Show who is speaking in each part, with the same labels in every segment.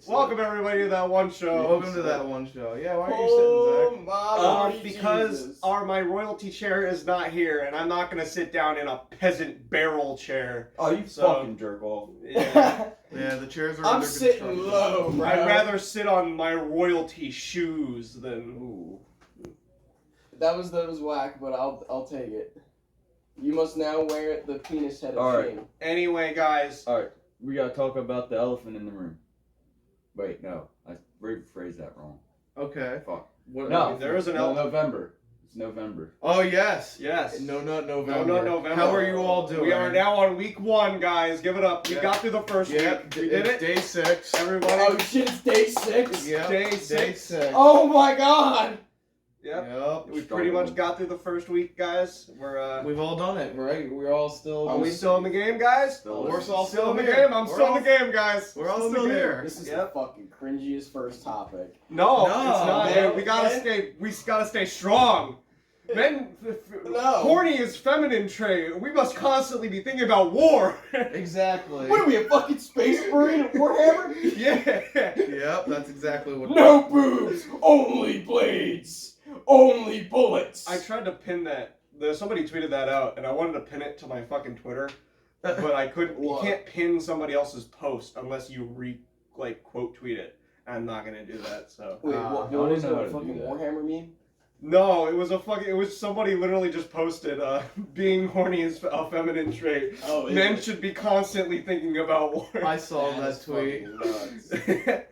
Speaker 1: Welcome everybody to That One Show.
Speaker 2: Welcome to That One Show. Yeah, why are you sitting, Zach?
Speaker 1: Because my royalty chair is not here, and I'm not gonna sit down in a peasant barrel chair.
Speaker 3: Oh, you fucking jerk off.
Speaker 1: Yeah.
Speaker 2: Yeah, the chairs are
Speaker 4: I'm
Speaker 2: under
Speaker 4: sitting
Speaker 2: construction.
Speaker 4: low, bro.
Speaker 1: I'd rather sit on my royalty shoes than.
Speaker 3: Ooh.
Speaker 4: That was whack, but I'll take it. You must now wear the penis head of
Speaker 3: Alright.
Speaker 4: shame.
Speaker 1: Anyway, guys.
Speaker 3: Alright, we gotta talk about the elephant in the room. Wait, no. I rephrased that wrong.
Speaker 2: Okay.
Speaker 3: Fuck.
Speaker 2: What,
Speaker 1: No, there is an elephant.
Speaker 3: November. It's November.
Speaker 2: Oh, yes.
Speaker 1: Yes.
Speaker 2: No, not November.
Speaker 1: No, not November.
Speaker 2: How are you all doing?
Speaker 1: We are now on week 1, guys. Give it up. We
Speaker 2: Yeah.
Speaker 1: got through the first week. We did it.
Speaker 2: Day 6.
Speaker 1: Everybody.
Speaker 4: Oh shit, it's day 6?
Speaker 2: Yep.
Speaker 1: Day
Speaker 2: Day
Speaker 1: 6.
Speaker 2: 6.
Speaker 4: Oh my god!
Speaker 1: Yep. We pretty much got through the first week, guys.
Speaker 2: We've all done it, right? We're all still...
Speaker 1: Are we still in the game, guys?
Speaker 2: We're all
Speaker 1: Still in the
Speaker 2: here.
Speaker 1: game. I'm
Speaker 2: We're
Speaker 1: still
Speaker 2: all-
Speaker 1: in the game, guys.
Speaker 2: We're all still here.
Speaker 4: This is
Speaker 1: Yep.
Speaker 4: the fucking cringiest first topic.
Speaker 1: No,
Speaker 2: No,
Speaker 1: it's not.
Speaker 4: man.
Speaker 1: We gotta stay strong. Men,
Speaker 4: No.
Speaker 1: horny is feminine trait. We must constantly be thinking about war.
Speaker 2: Exactly.
Speaker 4: What are we, a fucking space marine at Warhammer?
Speaker 1: Yeah.
Speaker 2: Yep, that's exactly what...
Speaker 4: No boobs! Only blades! Only bullets!
Speaker 1: I tried to pin that. Somebody tweeted that out, and I wanted to pin it to my fucking Twitter, but I couldn't. You
Speaker 4: What?
Speaker 1: can't pin somebody else's post unless you quote tweet it. I'm not gonna do that. So.
Speaker 4: Wait,
Speaker 2: I
Speaker 4: what
Speaker 3: don't
Speaker 4: was
Speaker 3: know how
Speaker 4: the
Speaker 3: to do
Speaker 4: fucking
Speaker 3: that.
Speaker 4: Warhammer meme?
Speaker 1: No, it was somebody literally just posted, being horny is a feminine trait.
Speaker 4: Oh,
Speaker 1: Men should be constantly thinking about war.
Speaker 2: I saw that
Speaker 4: is
Speaker 2: tweet.
Speaker 4: fucking nuts.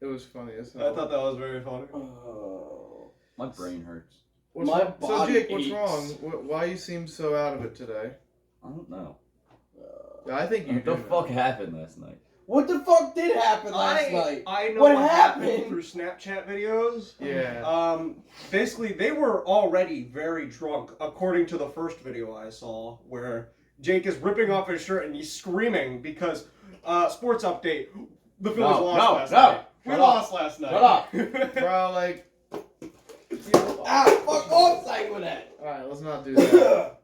Speaker 2: It was funny as
Speaker 1: I
Speaker 2: hell.
Speaker 1: thought that was very funny.
Speaker 4: Oh.
Speaker 3: My brain hurts.
Speaker 4: My
Speaker 2: So,
Speaker 4: body
Speaker 2: Jake, what's
Speaker 4: aches.
Speaker 2: wrong? Why you seem so out of it today?
Speaker 3: I don't know.
Speaker 2: I think you
Speaker 3: What the
Speaker 2: do.
Speaker 3: fuck happened last night?
Speaker 4: What the fuck did happen last night?
Speaker 1: I know
Speaker 4: What
Speaker 1: what happened
Speaker 4: happened?
Speaker 1: through Snapchat videos.
Speaker 2: Yeah.
Speaker 1: Basically, they were already very drunk, according to the first video I saw, where Jake is ripping off his shirt and he's screaming because, sports update, the Phillies lost last night. We lost last night.
Speaker 3: Shut up.
Speaker 2: Bro, like...
Speaker 4: Ah, fuck off, Sanguinet!
Speaker 2: Alright, let's not do that.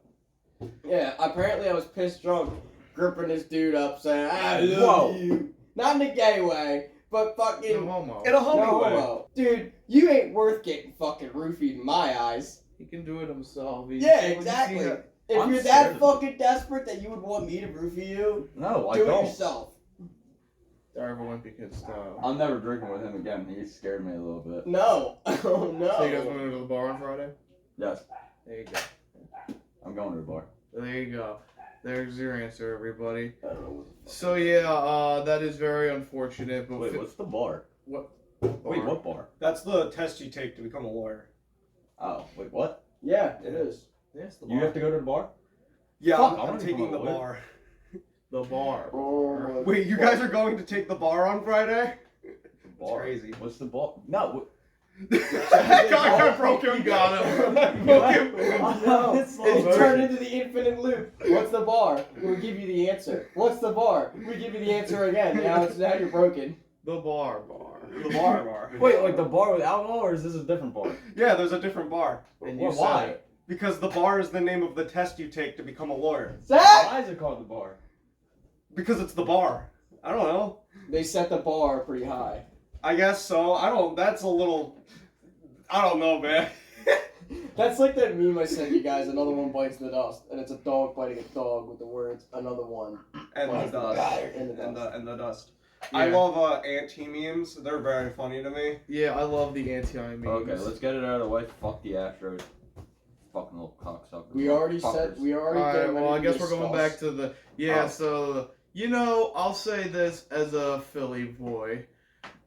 Speaker 4: Yeah, apparently I was pissed drunk, gripping this dude up, saying, I love you. Not in a gay way, but fucking...
Speaker 2: No homo.
Speaker 1: In a homie
Speaker 4: no
Speaker 1: way.
Speaker 4: homo. Dude, you ain't worth getting fucking roofied in my eyes.
Speaker 2: He can do it himself. He-
Speaker 4: Yeah,
Speaker 2: when you see
Speaker 4: exactly.
Speaker 2: that-
Speaker 4: If
Speaker 3: I'm
Speaker 4: you're that
Speaker 3: scared.
Speaker 4: fucking desperate that you would want me to roofie you,
Speaker 3: No, I
Speaker 4: do it
Speaker 3: don't.
Speaker 4: yourself.
Speaker 2: Darv Olympic style.
Speaker 3: I'm never drinking with him again. He scared me a little bit.
Speaker 4: No. Oh, no.
Speaker 2: So you guys want to go to the bar on Friday?
Speaker 3: Yes,
Speaker 2: There you go.
Speaker 3: I'm going to the bar.
Speaker 2: There you go. There's your answer, everybody.
Speaker 4: I don't know what the fuck.
Speaker 2: So yeah, that is very unfortunate. But
Speaker 3: Wait, what's the bar?
Speaker 2: what?
Speaker 3: Wait, what bar?
Speaker 1: That's the test you take to become a lawyer.
Speaker 3: Oh, wait, what?
Speaker 4: Yeah, it is.
Speaker 2: Yes, the
Speaker 3: You have to go to the bar?
Speaker 1: Yeah,
Speaker 3: Fuck, I
Speaker 1: I'm
Speaker 3: wanna
Speaker 1: taking
Speaker 3: become
Speaker 1: the
Speaker 3: a lawyer.
Speaker 1: bar.
Speaker 2: The bar.
Speaker 4: Oh,
Speaker 1: Wait, you guys are going to take the bar on Friday?
Speaker 3: The bar.
Speaker 1: crazy.
Speaker 3: What's the bar? No.
Speaker 1: I broke him.
Speaker 2: You got him.
Speaker 1: I broke him.
Speaker 4: No,
Speaker 3: It's
Speaker 4: it's turned into the infinite loop. What's the bar? We'll give you the answer. What's the bar? We give you the answer again. Now you're broken.
Speaker 2: The bar.
Speaker 1: The bar.
Speaker 3: Wait, like the bar with alcohol, or is this a different bar?
Speaker 1: Yeah, there's a different bar.
Speaker 2: And you
Speaker 3: Why?
Speaker 2: said it.
Speaker 1: Because the bar is the name of the test you take to become a lawyer.
Speaker 4: Zach!
Speaker 3: Why is it called the bar?
Speaker 1: Because it's the bar. I don't know.
Speaker 4: They set the bar pretty high.
Speaker 1: I guess so. That's a little... I don't know, man.
Speaker 4: That's like that meme I sent you guys, another one bites the dust. And it's a dog biting a dog with the words, another one.
Speaker 1: And the
Speaker 4: bites
Speaker 1: dust.
Speaker 4: And the dust.
Speaker 1: And the dust.
Speaker 2: Yeah.
Speaker 1: I love anti-memes. They're very funny to me.
Speaker 2: Yeah, I love the anti-memes.
Speaker 3: Okay, let's get it out of the way. Fuck the Astros. Fucking little cocksuckers.
Speaker 4: We already
Speaker 3: Fuckers.
Speaker 2: Alright, well, I guess we're going
Speaker 4: discussed.
Speaker 2: back to the... Yeah,
Speaker 3: Oh.
Speaker 2: so... I'll say this as a Philly boy.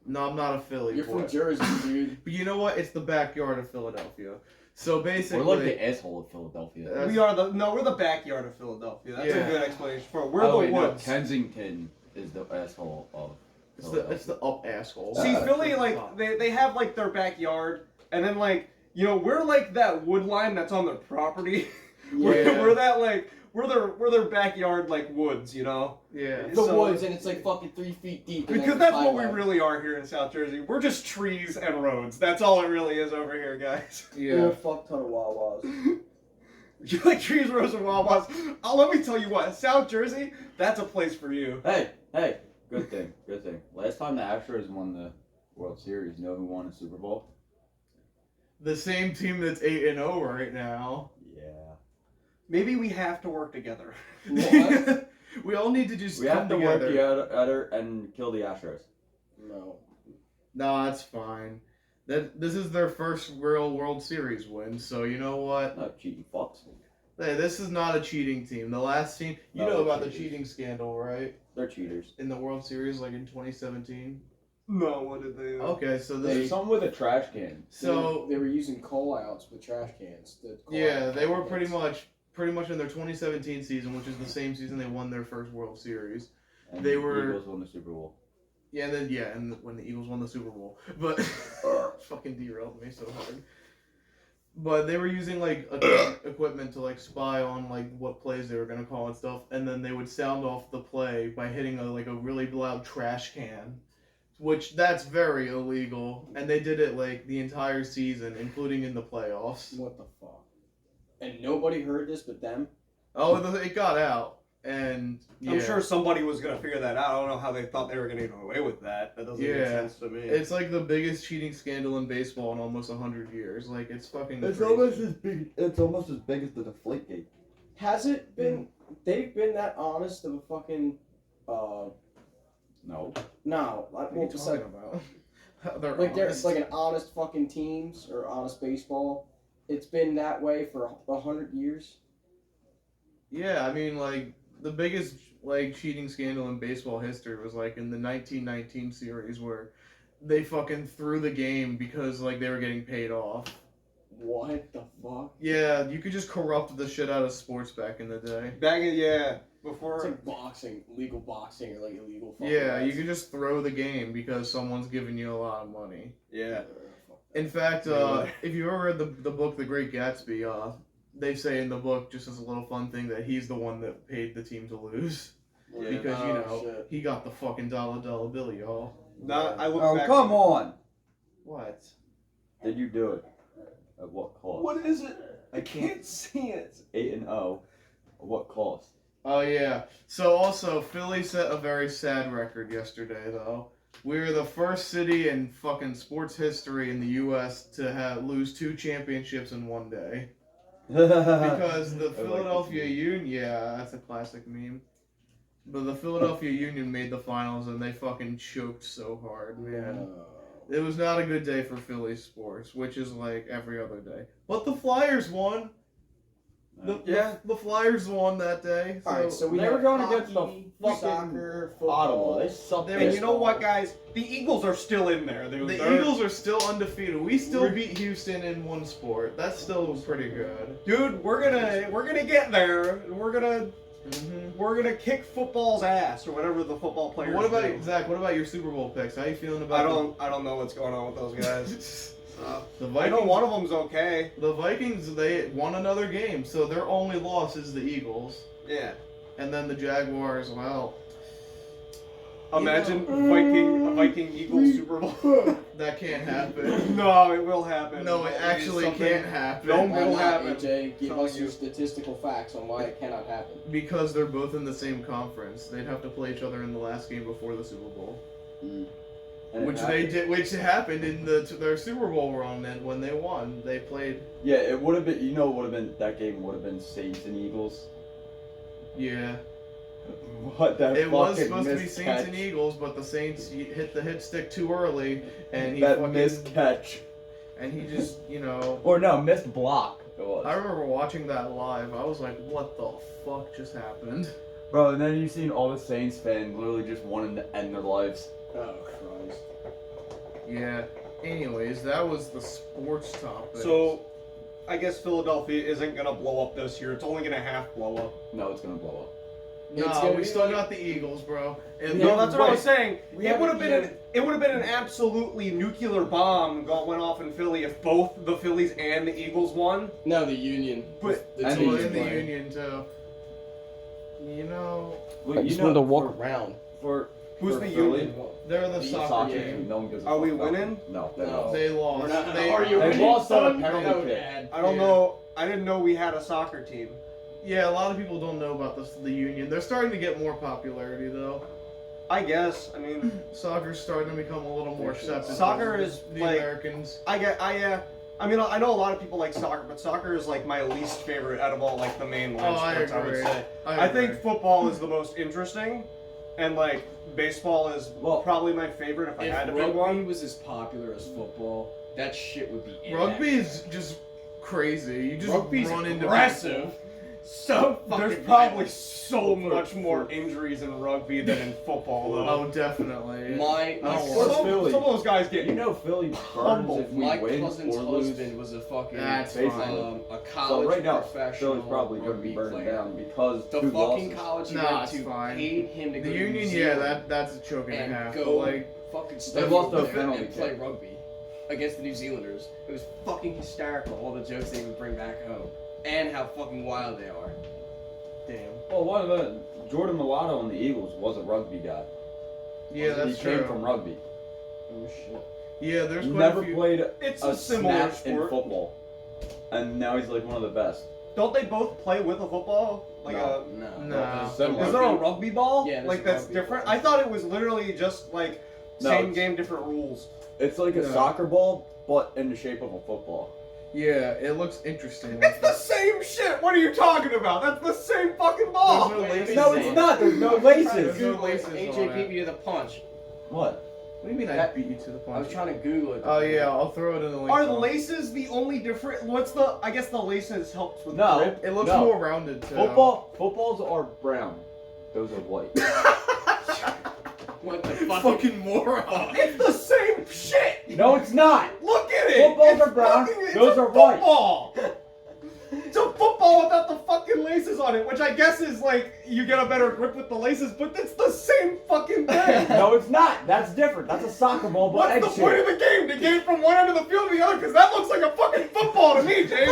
Speaker 2: No, I'm not a Philly
Speaker 4: You're
Speaker 2: boy.
Speaker 4: from Jersey, dude.
Speaker 2: But you know what? It's the backyard of Philadelphia. So basically...
Speaker 3: We're like the asshole of Philadelphia.
Speaker 2: That's-
Speaker 1: We're the backyard of Philadelphia. That's
Speaker 2: Yeah.
Speaker 1: a good explanation for it. We're
Speaker 3: Oh,
Speaker 1: the
Speaker 3: wait, no,
Speaker 1: woods.
Speaker 3: Kensington is the asshole of
Speaker 2: It's the up asshole.
Speaker 1: See, Philly,
Speaker 2: It's
Speaker 1: like,
Speaker 2: the top.
Speaker 1: they have, like, their backyard, and then, like, we're, like, that wood line that's on their property.
Speaker 2: Yeah.
Speaker 1: We're that, like, we're their backyard, like, woods,
Speaker 2: Yeah.
Speaker 4: The
Speaker 1: So-
Speaker 4: woods, and it's like fucking 3 feet deep. and
Speaker 1: Because
Speaker 4: there's
Speaker 1: that's what we
Speaker 4: highway.
Speaker 1: really are here in South Jersey. We're just trees and roads. That's all it really is over here, guys.
Speaker 4: And
Speaker 2: Yeah.
Speaker 4: a fuck ton of Wawas.
Speaker 1: You like trees, roads, and Wawas? Let me tell you what, South Jersey, that's a place for you.
Speaker 3: Hey, Good thing. Good thing. Last time the Astros won the World Series, you know who won a Super Bowl?
Speaker 2: The same team that's 8-0 right now.
Speaker 3: Yeah.
Speaker 1: Maybe we have to work together.
Speaker 4: What?
Speaker 2: We all need to just
Speaker 3: We
Speaker 2: come
Speaker 3: have to
Speaker 2: together.
Speaker 3: work together and kill the Astros.
Speaker 4: No.
Speaker 2: No, that's fine. This is their first real World Series win, so you know what?
Speaker 3: No cheating fucks.
Speaker 2: Hey, this is not a cheating team. The last team, you
Speaker 3: No,
Speaker 2: know about the
Speaker 3: cheaters.
Speaker 2: cheating scandal, right?
Speaker 3: They're cheaters.
Speaker 2: In the World Series, like in 2017.
Speaker 1: No, what did they?
Speaker 2: Okay, so this
Speaker 3: There's
Speaker 2: is
Speaker 3: something with a trash can.
Speaker 2: so
Speaker 4: they were using call outs with trash cans.
Speaker 2: yeah, they were pretty much in their 2017 season, which is the same season they won their first World Series.
Speaker 3: And
Speaker 2: They
Speaker 3: the
Speaker 2: were-
Speaker 3: Eagles won the Super Bowl.
Speaker 2: Yeah, and when the Eagles won the Super Bowl, but fucking derailed me so hard. But they were using like equipment to like spy on like what plays they were gonna call and stuff, and then they would sound off the play by hitting a really loud trash can, which that's very illegal. And they did it like the entire season, including in the playoffs.
Speaker 4: What the fuck? And nobody heard this but them?
Speaker 2: Oh, it got out, and yeah.
Speaker 1: I'm sure somebody was gonna figure that out. I don't know how they thought they were gonna get away with that. That doesn't make
Speaker 2: Yeah.
Speaker 1: sense to me.
Speaker 2: It's like the biggest cheating scandal in baseball in almost 100 years. Like it's fucking.
Speaker 3: It's
Speaker 2: crazy.
Speaker 3: almost as big. It's almost as big as the Deflategate.
Speaker 4: Has it been? They've been that honest of a fucking.
Speaker 3: No.
Speaker 4: No.
Speaker 2: What are you talking about? They're
Speaker 4: Like
Speaker 2: honest.
Speaker 4: there's like an honest fucking teams or honest baseball. It's been that way for 100 years.
Speaker 2: Yeah, I mean, like the biggest like cheating scandal in baseball history was like in the 1919 series where they fucking threw the game because like they were getting paid off.
Speaker 4: What the fuck?
Speaker 2: Yeah, you could just corrupt the shit out of sports back in the day.
Speaker 1: Back in
Speaker 4: It's
Speaker 1: before.
Speaker 4: like boxing, legal boxing or like illegal. Fucking
Speaker 2: Yeah, you
Speaker 4: bets.
Speaker 2: could just throw the game because someone's giving you a lot of money.
Speaker 1: Yeah.
Speaker 4: Fuck that.
Speaker 2: In fact,
Speaker 1: Really?
Speaker 2: if you ever read the book The Great Gatsby, they say in the book, just as a little fun thing, that he's the one that paid the team to lose.
Speaker 1: Yeah.
Speaker 2: Because, you
Speaker 4: Oh,
Speaker 2: know,
Speaker 4: shit.
Speaker 2: he got the fucking dollar bill, y'all.
Speaker 1: Not. I look
Speaker 3: Oh,
Speaker 1: back.
Speaker 3: come on!
Speaker 2: What?
Speaker 3: Did you do it? At what cost?
Speaker 1: What is it? I can't see it.
Speaker 3: 8-0. At what cost?
Speaker 2: Oh, yeah. So, also, Philly set a very sad record yesterday, though. We were the first city in fucking sports history in the U.S. to lose 2 championships in one day. Because the Philadelphia Union, yeah, that's a classic meme. But the Philadelphia Union made the finals and they fucking choked so hard, man. It was not a good day for Philly sports, which is like every other day. But the Flyers won. The Flyers won that day. So,
Speaker 4: Alright, so we
Speaker 3: They
Speaker 4: have
Speaker 3: were going
Speaker 4: hockey,
Speaker 3: against the fucking
Speaker 4: soccer, football.
Speaker 3: Ottawa. They suck.
Speaker 2: They
Speaker 1: And you know what, guys? The Eagles are still in there.
Speaker 2: the
Speaker 1: They're-
Speaker 2: Eagles are still undefeated. We still beat Houston in one sport. That's still pretty good.
Speaker 1: Dude, we're gonna get there. And we're gonna kick football's ass or whatever the football players.
Speaker 2: What about
Speaker 1: do.
Speaker 2: Zach? What about your Super Bowl picks? How you feeling about?
Speaker 1: I don't know what's going on with those guys.
Speaker 2: The
Speaker 1: I
Speaker 2: Vikings.
Speaker 1: know one of them's okay.
Speaker 2: The Vikings, they won another game, so their only loss is the Eagles.
Speaker 1: Yeah.
Speaker 2: And then the Jaguars, well,
Speaker 1: Imagine a Viking Eagles Super Bowl.
Speaker 2: that can't happen.
Speaker 1: No, it will happen.
Speaker 2: No, it actually
Speaker 1: Something-
Speaker 2: can't happen.
Speaker 1: No,
Speaker 4: Why
Speaker 1: it'll
Speaker 4: not,
Speaker 1: happen.
Speaker 4: AJ? Give
Speaker 1: Telling
Speaker 4: us
Speaker 1: you.
Speaker 4: your statistical facts on why it cannot happen.
Speaker 2: Because they're both in the same conference. They'd have to play each other in the last game before the Super Bowl.
Speaker 3: And it
Speaker 2: Which
Speaker 3: happened.
Speaker 2: they did, which happened in their Super Bowl run, and when they won, they played.
Speaker 3: Yeah, it would have been. You know, it would have been that game. Would have been Saints and Eagles.
Speaker 2: Yeah,
Speaker 3: What that
Speaker 2: it was
Speaker 3: fucking
Speaker 2: supposed to be Saints and
Speaker 3: miscatch.
Speaker 2: Eagles, but the Saints hit the hit stick too early, and he
Speaker 3: That
Speaker 2: fucking
Speaker 3: miscatch.
Speaker 2: and he just
Speaker 3: Or no, missed block. It was.
Speaker 2: I remember watching that live. I was like, "What the fuck just happened?"
Speaker 3: Bro, and then you seen all the Saints fans literally just wanting to end their lives.
Speaker 4: Oh Christ!
Speaker 2: Yeah. Anyways, that was the sports topic.
Speaker 1: So, I guess Philadelphia isn't gonna blow up this year. It's only gonna half blow up.
Speaker 3: No, it's gonna blow up.
Speaker 4: It's
Speaker 2: no,
Speaker 4: gonna
Speaker 2: we
Speaker 4: be
Speaker 2: still
Speaker 4: like-
Speaker 2: got the Eagles, bro. And
Speaker 1: No, that's what I was saying.
Speaker 4: We
Speaker 1: It would have
Speaker 4: haven't
Speaker 1: been an absolutely nuclear bomb went off in Philly if both the Phillies and the Eagles won.
Speaker 4: No, the Union.
Speaker 1: But-
Speaker 4: the
Speaker 3: And
Speaker 4: teams
Speaker 2: in the
Speaker 4: playing.
Speaker 2: Union too. You know,
Speaker 3: Well,
Speaker 4: I just wanted to walk around.
Speaker 3: For
Speaker 1: Who's
Speaker 3: for
Speaker 1: the
Speaker 3: Philly,
Speaker 1: Union?
Speaker 2: they're the
Speaker 3: the
Speaker 2: soccer
Speaker 3: team,
Speaker 2: team.
Speaker 3: no one gives a
Speaker 1: Are we
Speaker 3: fuck about
Speaker 1: winning?
Speaker 3: them. No, they
Speaker 4: No.
Speaker 3: lost.
Speaker 2: They lost.
Speaker 4: We're not,
Speaker 2: They,
Speaker 4: are you
Speaker 3: They
Speaker 4: winning,
Speaker 3: lost on a
Speaker 4: son?
Speaker 3: penalty
Speaker 4: No,
Speaker 3: kick.
Speaker 4: Dad.
Speaker 1: I don't
Speaker 2: Yeah.
Speaker 1: know. I didn't know we had a soccer team.
Speaker 2: Yeah, a lot of people don't know about the Union. They're starting to get more popularity though.
Speaker 1: I guess. I mean,
Speaker 2: Soccer's starting to become a little more accepted.
Speaker 1: Soccer
Speaker 2: by
Speaker 1: is,
Speaker 2: the
Speaker 1: like-
Speaker 2: Americans.
Speaker 1: I mean, I know a lot of people like soccer, but soccer is like my least favorite out of all like the mainline
Speaker 2: I
Speaker 1: sports. I would
Speaker 2: agree.
Speaker 1: say.
Speaker 2: I
Speaker 1: I think
Speaker 2: agree.
Speaker 1: football is the most interesting, and like baseball is probably my favorite if I had to
Speaker 4: If
Speaker 1: pick
Speaker 4: rugby
Speaker 1: one.
Speaker 4: was as popular as football, that shit would be
Speaker 2: Rugby is just crazy. You just
Speaker 4: Rugby's
Speaker 2: run into
Speaker 4: aggressive.
Speaker 2: people.
Speaker 4: So fucking
Speaker 1: There's probably
Speaker 4: violent.
Speaker 1: so much more injuries in rugby than in football, though.
Speaker 2: Oh, definitely.
Speaker 4: My
Speaker 2: I don't
Speaker 1: some,
Speaker 2: want-
Speaker 3: Philly.
Speaker 1: some of those guys get
Speaker 3: You know Philly burns
Speaker 1: Humble.
Speaker 3: if we
Speaker 4: my
Speaker 3: win
Speaker 4: cousin's
Speaker 3: or lose.
Speaker 4: husband was a fucking
Speaker 2: That's
Speaker 3: fine.
Speaker 4: a
Speaker 3: So
Speaker 4: college
Speaker 3: right now,
Speaker 4: professional
Speaker 3: Philly's probably going to be
Speaker 4: rugby
Speaker 3: burning
Speaker 4: player.
Speaker 3: down because
Speaker 4: The
Speaker 3: two
Speaker 4: fucking
Speaker 3: losses.
Speaker 4: college he
Speaker 2: Nah,
Speaker 4: went
Speaker 2: it's
Speaker 4: to
Speaker 2: fine.
Speaker 4: paid him to
Speaker 2: The
Speaker 4: go to
Speaker 2: union,
Speaker 4: New
Speaker 2: yeah,
Speaker 4: Zealand
Speaker 2: that's a choke and a
Speaker 4: and
Speaker 2: half.
Speaker 4: go
Speaker 2: But like,
Speaker 4: fucking
Speaker 3: They
Speaker 4: study
Speaker 3: lost their
Speaker 4: with it
Speaker 3: penalty
Speaker 4: and play
Speaker 3: kick.
Speaker 4: rugby against the New Zealanders. It was fucking hysterical, all the jokes they would bring back home. And how fucking wild they are. Damn.
Speaker 3: Well, one of the Jordan Mulatto on the Eagles was a rugby guy.
Speaker 2: yeah, that's
Speaker 3: he
Speaker 2: true.
Speaker 3: came from rugby.
Speaker 4: Oh shit.
Speaker 2: Yeah, there's quite
Speaker 3: Never
Speaker 2: a few.
Speaker 3: played
Speaker 1: it's
Speaker 3: a
Speaker 1: a similar
Speaker 3: snap in
Speaker 1: sport.
Speaker 3: football, and now he's like one of the best.
Speaker 1: Don't they both play with a football? Like
Speaker 3: No.
Speaker 2: Nah.
Speaker 3: Similar.
Speaker 1: is there a rugby ball?
Speaker 4: Yeah, there's
Speaker 1: like
Speaker 4: a
Speaker 1: that's
Speaker 4: rugby
Speaker 1: different.
Speaker 4: ball.
Speaker 1: I thought it was literally just like
Speaker 3: No,
Speaker 1: same
Speaker 3: it's-
Speaker 1: game, different rules.
Speaker 3: It's like a
Speaker 2: No.
Speaker 3: soccer ball, but in the shape of a football.
Speaker 2: Yeah, it looks interesting.
Speaker 1: It's the same shit. What are you talking about? That's the same fucking ball.
Speaker 2: There's no laces.
Speaker 3: No, it's not. There's no laces.
Speaker 2: There's no
Speaker 4: Google it.
Speaker 2: laces
Speaker 4: AJ
Speaker 2: on
Speaker 4: beat
Speaker 2: it.
Speaker 4: me to the punch.
Speaker 3: What?
Speaker 2: What do you mean I beat you to the
Speaker 4: I was
Speaker 2: punch?
Speaker 4: trying to Google it.
Speaker 2: Oh yeah, I'll throw it in the link.
Speaker 1: Are the
Speaker 2: box.
Speaker 1: laces the only different? What's the? I guess the laces helps with
Speaker 3: No.
Speaker 1: grip.
Speaker 2: It looks
Speaker 3: No.
Speaker 2: more rounded too.
Speaker 3: Footballs are brown. Those are white.
Speaker 4: What the fuck?
Speaker 2: Fucking moron.
Speaker 1: It's the same shit.
Speaker 3: No, it's not.
Speaker 1: Look at it.
Speaker 3: Footballs
Speaker 1: It's
Speaker 3: are brown,
Speaker 1: fucking- it's
Speaker 3: those
Speaker 1: a
Speaker 3: are white.
Speaker 1: Football. It's a football without the fucking laces on it, which I guess is like you get a better grip with the laces, but it's the same fucking thing.
Speaker 3: No, it's not. That's different. That's a soccer ball, but egg
Speaker 1: What's the point of
Speaker 3: shaped.
Speaker 1: the game? To get from one end of the field to the other? Because that looks like a fucking football to me, Jake.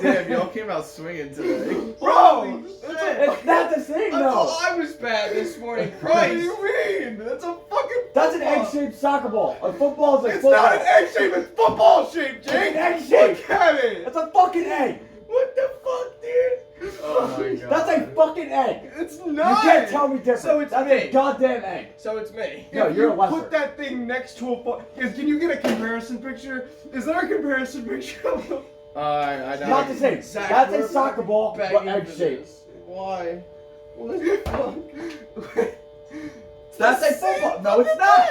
Speaker 2: Damn, y'all came out swinging today.
Speaker 1: Bro,
Speaker 4: Holy
Speaker 3: It's not the same though.
Speaker 4: I was bad this morning.
Speaker 1: What do
Speaker 4: Christ.
Speaker 1: you mean? That's a fucking
Speaker 3: That's an
Speaker 1: football.
Speaker 3: egg-shaped soccer ball. A football is a
Speaker 1: It's
Speaker 3: football.
Speaker 1: not an egg shape, it's football shape, Jake.
Speaker 3: It's an egg shape.
Speaker 1: Look at it.
Speaker 3: That's a fucking egg.
Speaker 1: What the fuck, dude?
Speaker 2: Oh my god.
Speaker 3: That's a fucking egg.
Speaker 1: It's
Speaker 3: You
Speaker 1: not.
Speaker 3: can't tell me different.
Speaker 4: So it's
Speaker 3: That's
Speaker 4: me.
Speaker 3: a goddamn egg.
Speaker 4: So it's me.
Speaker 3: No,
Speaker 1: If
Speaker 3: you're
Speaker 1: you
Speaker 3: a lesser.
Speaker 1: put that thing next to a can you get a comparison picture? Is there a comparison picture of the
Speaker 2: I
Speaker 3: Not the same.
Speaker 4: Zach,
Speaker 3: That's
Speaker 4: we're
Speaker 3: a soccer ball, but
Speaker 4: begging
Speaker 3: egg
Speaker 4: for
Speaker 3: shaped.
Speaker 4: this. Why? What the fuck?
Speaker 3: That's a football. No, it's not.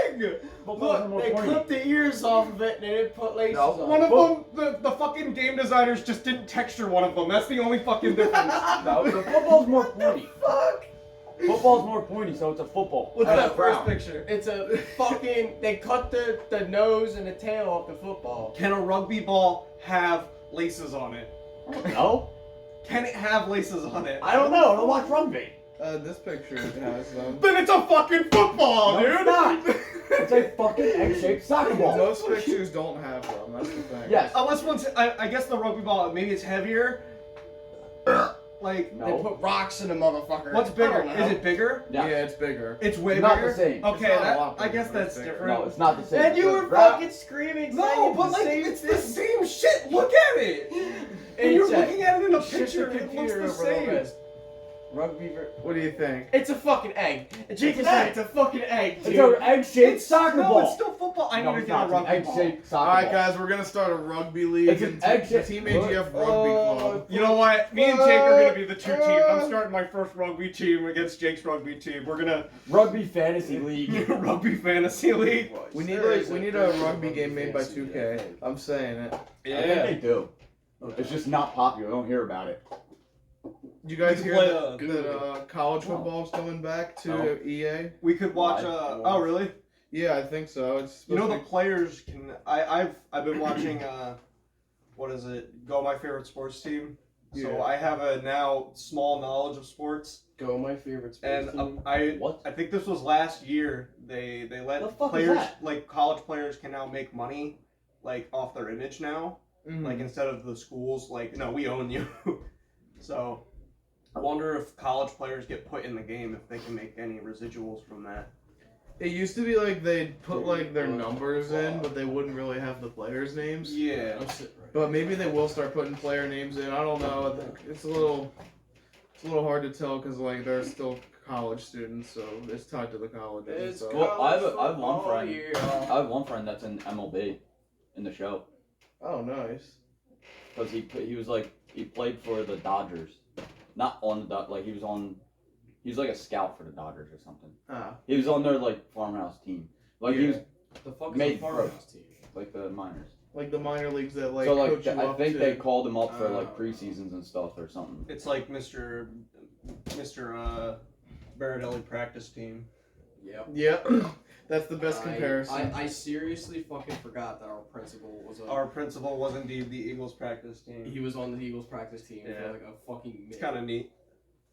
Speaker 3: Footballs are
Speaker 4: Look,
Speaker 3: more
Speaker 4: they
Speaker 3: pointy.
Speaker 4: clipped the ears off of it and they didn't put laces
Speaker 3: No.
Speaker 4: on
Speaker 1: One
Speaker 4: it.
Speaker 1: of them, the fucking game designers just didn't texture one of them. That's the only fucking difference.
Speaker 3: No, the football's more pointy.
Speaker 1: Fuck.
Speaker 3: Football's more pointy, so it's a football.
Speaker 1: What's
Speaker 3: And
Speaker 1: that
Speaker 3: it's
Speaker 1: first
Speaker 3: brown.
Speaker 1: picture?
Speaker 4: It's a fucking. They cut the nose and the tail off the football.
Speaker 1: Can a rugby ball have laces on it?
Speaker 3: No,
Speaker 1: Can it have laces on it?
Speaker 3: I don't know. I don't watch rugby.
Speaker 2: This picture has them.
Speaker 1: Then it's a fucking football,
Speaker 3: No,
Speaker 1: dude.
Speaker 3: it's not. It's a fucking egg-shaped soccer ball.
Speaker 2: Most pictures don't have them. That's the thing.
Speaker 3: Yes.
Speaker 1: Unless one's, I guess the rugby ball, maybe it's heavier. Like,
Speaker 3: No.
Speaker 4: They put rocks in the motherfucker.
Speaker 1: what's bigger?
Speaker 4: I don't know.
Speaker 1: Is it bigger?
Speaker 2: Yeah,
Speaker 3: Yeah.
Speaker 2: it's bigger.
Speaker 1: It's way
Speaker 3: Not
Speaker 1: bigger.
Speaker 3: the same.
Speaker 1: Okay,
Speaker 2: It's not a
Speaker 1: that,
Speaker 2: lot
Speaker 1: I
Speaker 2: bigger,
Speaker 1: guess
Speaker 2: but
Speaker 1: that's
Speaker 2: it's bigger.
Speaker 1: different.
Speaker 3: No, it's not the same.
Speaker 4: And you
Speaker 3: It's
Speaker 4: were
Speaker 3: brown.
Speaker 4: fucking screaming.
Speaker 1: No,
Speaker 4: saying
Speaker 1: but
Speaker 4: the
Speaker 1: like
Speaker 4: same
Speaker 1: it's
Speaker 4: thing.
Speaker 1: the same shit. Look at it. And you're
Speaker 4: Jack,
Speaker 1: looking at it in a
Speaker 4: shift
Speaker 1: picture.
Speaker 4: the
Speaker 1: It looks
Speaker 4: computer
Speaker 1: the
Speaker 4: over a little
Speaker 1: same.
Speaker 4: bit. Rugby.
Speaker 2: What do you think?
Speaker 4: It's a fucking egg. Jake is right. It's a fucking egg,
Speaker 3: It's
Speaker 4: dude.
Speaker 3: an egg-shaped soccer
Speaker 1: no,
Speaker 3: ball.
Speaker 1: it's still football. I
Speaker 3: No,
Speaker 1: need to
Speaker 3: it's
Speaker 1: get a
Speaker 3: not. It's an
Speaker 1: rugby ball.
Speaker 3: egg-shaped soccer
Speaker 2: Alright,
Speaker 3: ball.
Speaker 2: guys, we're gonna start a rugby league
Speaker 3: It's an
Speaker 2: and
Speaker 3: egg-shaped-
Speaker 2: Team AGF Rugby Club.
Speaker 1: You know what? Me and Jake are gonna be the two teams. I'm starting my first rugby team against Jake's rugby team. We're gonna
Speaker 3: Rugby fantasy league.
Speaker 1: rugby fantasy league.
Speaker 2: We need a rugby game made by 2K. I'm saying it.
Speaker 3: I think they do. It's just not popular. I don't hear about it.
Speaker 2: Did you guys
Speaker 1: We
Speaker 2: hear
Speaker 1: could play,
Speaker 2: that college football's coming back to
Speaker 3: No.
Speaker 2: EA?
Speaker 1: We could watch.
Speaker 3: Why?
Speaker 1: Oh, really?
Speaker 2: Yeah, I think so. It's
Speaker 1: You know the
Speaker 2: supposed
Speaker 1: players can. I've been watching. What is it? Go My Favorite Sports Team. So
Speaker 2: Yeah.
Speaker 1: I have a now small knowledge of sports,
Speaker 4: Go my favorite
Speaker 1: and
Speaker 4: sports team.
Speaker 3: What?
Speaker 1: I think this was last year. They let
Speaker 3: The fuck is
Speaker 1: players
Speaker 3: that?
Speaker 1: like college players can now make money like off their image now.
Speaker 2: to be.
Speaker 1: Like instead of the schools like no, we own you. So I wonder if college players get put in the game if they can make any residuals from that.
Speaker 2: It used to be like they'd put like their numbers in, but they wouldn't really have the players' names.
Speaker 1: Yeah.
Speaker 4: I'm sitting right.
Speaker 2: But maybe they will start putting player names in. I don't know. I think it's a little It's a little hard to tell because like they're still college students, so it's tied to the colleges. And
Speaker 4: It's
Speaker 2: stuff.
Speaker 3: Well, I have
Speaker 4: football,
Speaker 3: one friend.
Speaker 4: yeah.
Speaker 3: I have one friend that's in MLB, in the show,
Speaker 2: Oh, nice.
Speaker 3: because he was like he played for the Dodgers, not on the like he was like a scout for the Dodgers or something.
Speaker 2: Ah.
Speaker 3: He was on their like farmhouse team, like he was
Speaker 4: The fuck is
Speaker 3: Made
Speaker 4: the farmhouse team?
Speaker 3: like the minors.
Speaker 2: Like the minor leagues that like
Speaker 3: so like
Speaker 2: coach you
Speaker 3: I
Speaker 2: up
Speaker 3: think
Speaker 2: to.
Speaker 3: they called him up for like
Speaker 4: Oh.
Speaker 3: preseasons and stuff or something.
Speaker 1: It's like Mr. Barradelli practice team.
Speaker 4: Yep.
Speaker 2: Yep. That's the best comparison.
Speaker 4: I seriously fucking forgot that our principal was
Speaker 1: Our principal was indeed the Eagles practice team.
Speaker 4: he was on the Eagles practice team
Speaker 1: Yeah.
Speaker 4: for like a fucking minute.
Speaker 1: It's kind of neat.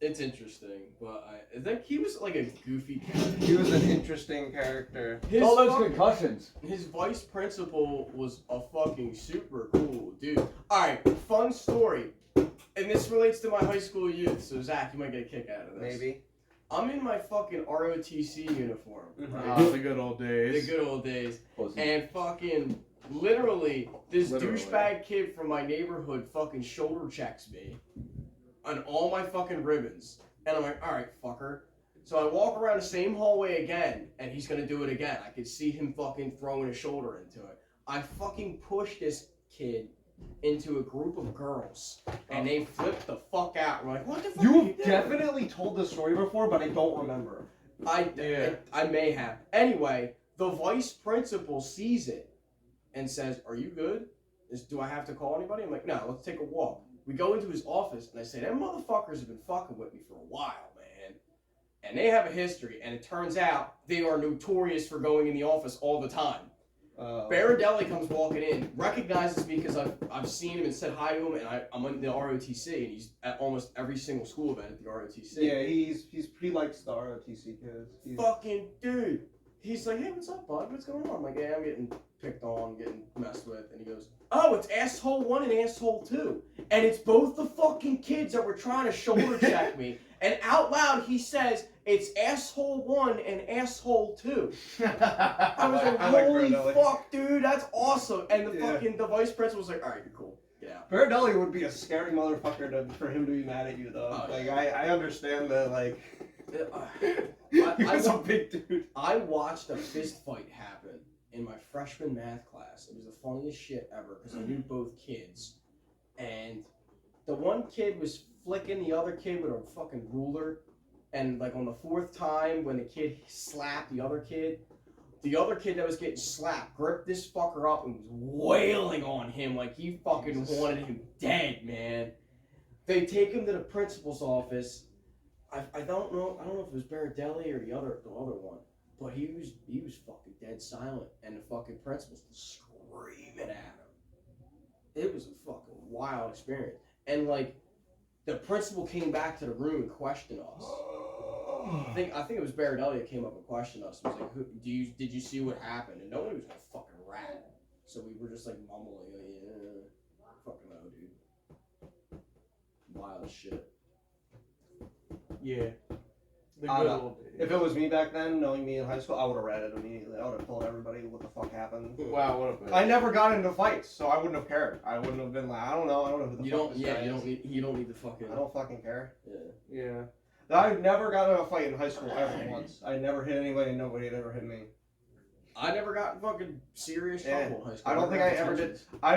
Speaker 4: It's interesting, but I think he was like a goofy character.
Speaker 1: He was an interesting character.
Speaker 4: His,
Speaker 3: All those
Speaker 4: fuck-
Speaker 3: concussions.
Speaker 4: his vice principal was a fucking super cool dude. Alright, fun story. And this relates to my high school youth, so Zach, you might get a kick out of this.
Speaker 1: Maybe.
Speaker 4: I'm in my fucking ROTC uniform.
Speaker 1: Mhm.
Speaker 2: Ah, the good old
Speaker 4: The
Speaker 2: days.
Speaker 4: good old days.
Speaker 3: Pussy.
Speaker 4: And fucking literally, this
Speaker 2: Literally.
Speaker 4: douchebag kid from my neighborhood fucking shoulder checks me on all my fucking ribbons. And I'm like, alright, fucker. So I walk around the same hallway again, and he's gonna do it again. I could see him fucking throwing his shoulder into it. I fucking pushed this kid into a group of girls, and they flipped the fuck out. We're like, what the fuck are you
Speaker 1: You've
Speaker 4: doing?
Speaker 1: definitely told this story before, but I don't remember.
Speaker 2: Yeah.
Speaker 4: I may have. Anyway, the vice principal sees it and says, "Are you good? Do I have to call anybody?" I'm like, "No, let's take a walk." We go into his office, and I say, "Them motherfuckers have been fucking with me for a while, man." And they have a history, and it turns out they are notorious for going in the office all the time. Barradelli comes walking in, recognizes me because I've seen him and said hi to him, and I'm in the ROTC, and he's at almost every single school event at the ROTC.
Speaker 1: Yeah, he likes the ROTC kids.
Speaker 4: Fucking dude. He's like, "Hey, what's up, bud? What's going on?" I'm like, "Yeah, I'm getting picked on, getting messed with." And he goes, "Oh, it's asshole 1 and asshole 2. And it's both the fucking kids that were trying to shoulder check me. And out loud, he says, "It's asshole 1 and asshole 2. I was like,
Speaker 1: I like
Speaker 4: "Holy
Speaker 1: Barradelli.
Speaker 4: fuck, dude, that's awesome." And the
Speaker 1: Yeah.
Speaker 4: fucking the vice principal was like, "All right, you're cool. Get out."
Speaker 1: Barradelli would be a scary motherfucker for him to be mad at you, though.
Speaker 4: Oh,
Speaker 1: like, I understand that, like,
Speaker 4: I
Speaker 1: he was a
Speaker 4: wa-
Speaker 1: big dude.
Speaker 4: I watched a fist fight happen in my freshman math class. It was the funniest shit ever because I knew both kids. And the one kid was flicking the other kid with a fucking ruler. And like on the 4th time when the kid slapped the other kid that was getting slapped gripped this fucker up and was wailing on him like he fucking wanted him dead, man. They take him to the principal's office. I don't know if it was Barradelli or the other one, but he was fucking dead silent, and the fucking principal's screaming at him. It was a fucking wild experience, and like the principal came back to the room and questioned us. I think it was Barradelli that came up and questioned us. He was like, "Did you see what happened?" And nobody was gonna fucking rat, so we were just like mumbling, like, "Yeah, fucking no, dude." Wild shit.
Speaker 2: Yeah. The
Speaker 1: I
Speaker 2: good
Speaker 1: don't-
Speaker 2: old days.
Speaker 1: If it was me back then, knowing me in high school, I would have ratted immediately. I would have told everybody what the fuck happened.
Speaker 2: Wow, what a bitch.
Speaker 1: I never got into fights, so I wouldn't have cared. I wouldn't have been like, I don't know who the
Speaker 4: You
Speaker 1: fuck
Speaker 4: don't.
Speaker 1: this
Speaker 4: Yeah,
Speaker 1: guy
Speaker 4: you
Speaker 1: is.
Speaker 4: don't need. You don't need the fucking.
Speaker 1: I don't fucking care.
Speaker 4: Yeah.
Speaker 2: Yeah.
Speaker 1: I never got in a fight in high school ever once. I never hit anybody, and nobody had ever hit me.
Speaker 4: I never got in fucking serious
Speaker 1: Yeah.
Speaker 4: trouble in high school.
Speaker 1: I don't think
Speaker 4: never
Speaker 1: I ever
Speaker 4: got
Speaker 1: did. I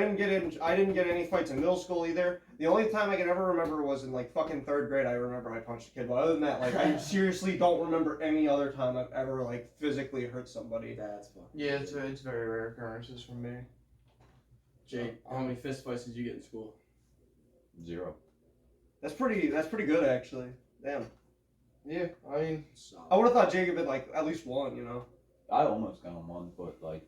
Speaker 1: didn't get any fights in middle school either. The only time I can ever remember was in like fucking 3rd grade. I remember I punched a kid, but other than that, like I seriously don't remember any other time I've ever like physically hurt somebody.
Speaker 4: That's fucking.
Speaker 2: Yeah, it's very rare occurrences for me.
Speaker 4: Jake, how many fist fights did you get in school?
Speaker 3: 0.
Speaker 1: That's pretty good actually. Damn.
Speaker 2: Yeah, I mean,
Speaker 4: Solid.
Speaker 1: I would have thought Jacob had like at least one, you know.
Speaker 3: I almost got on one, but like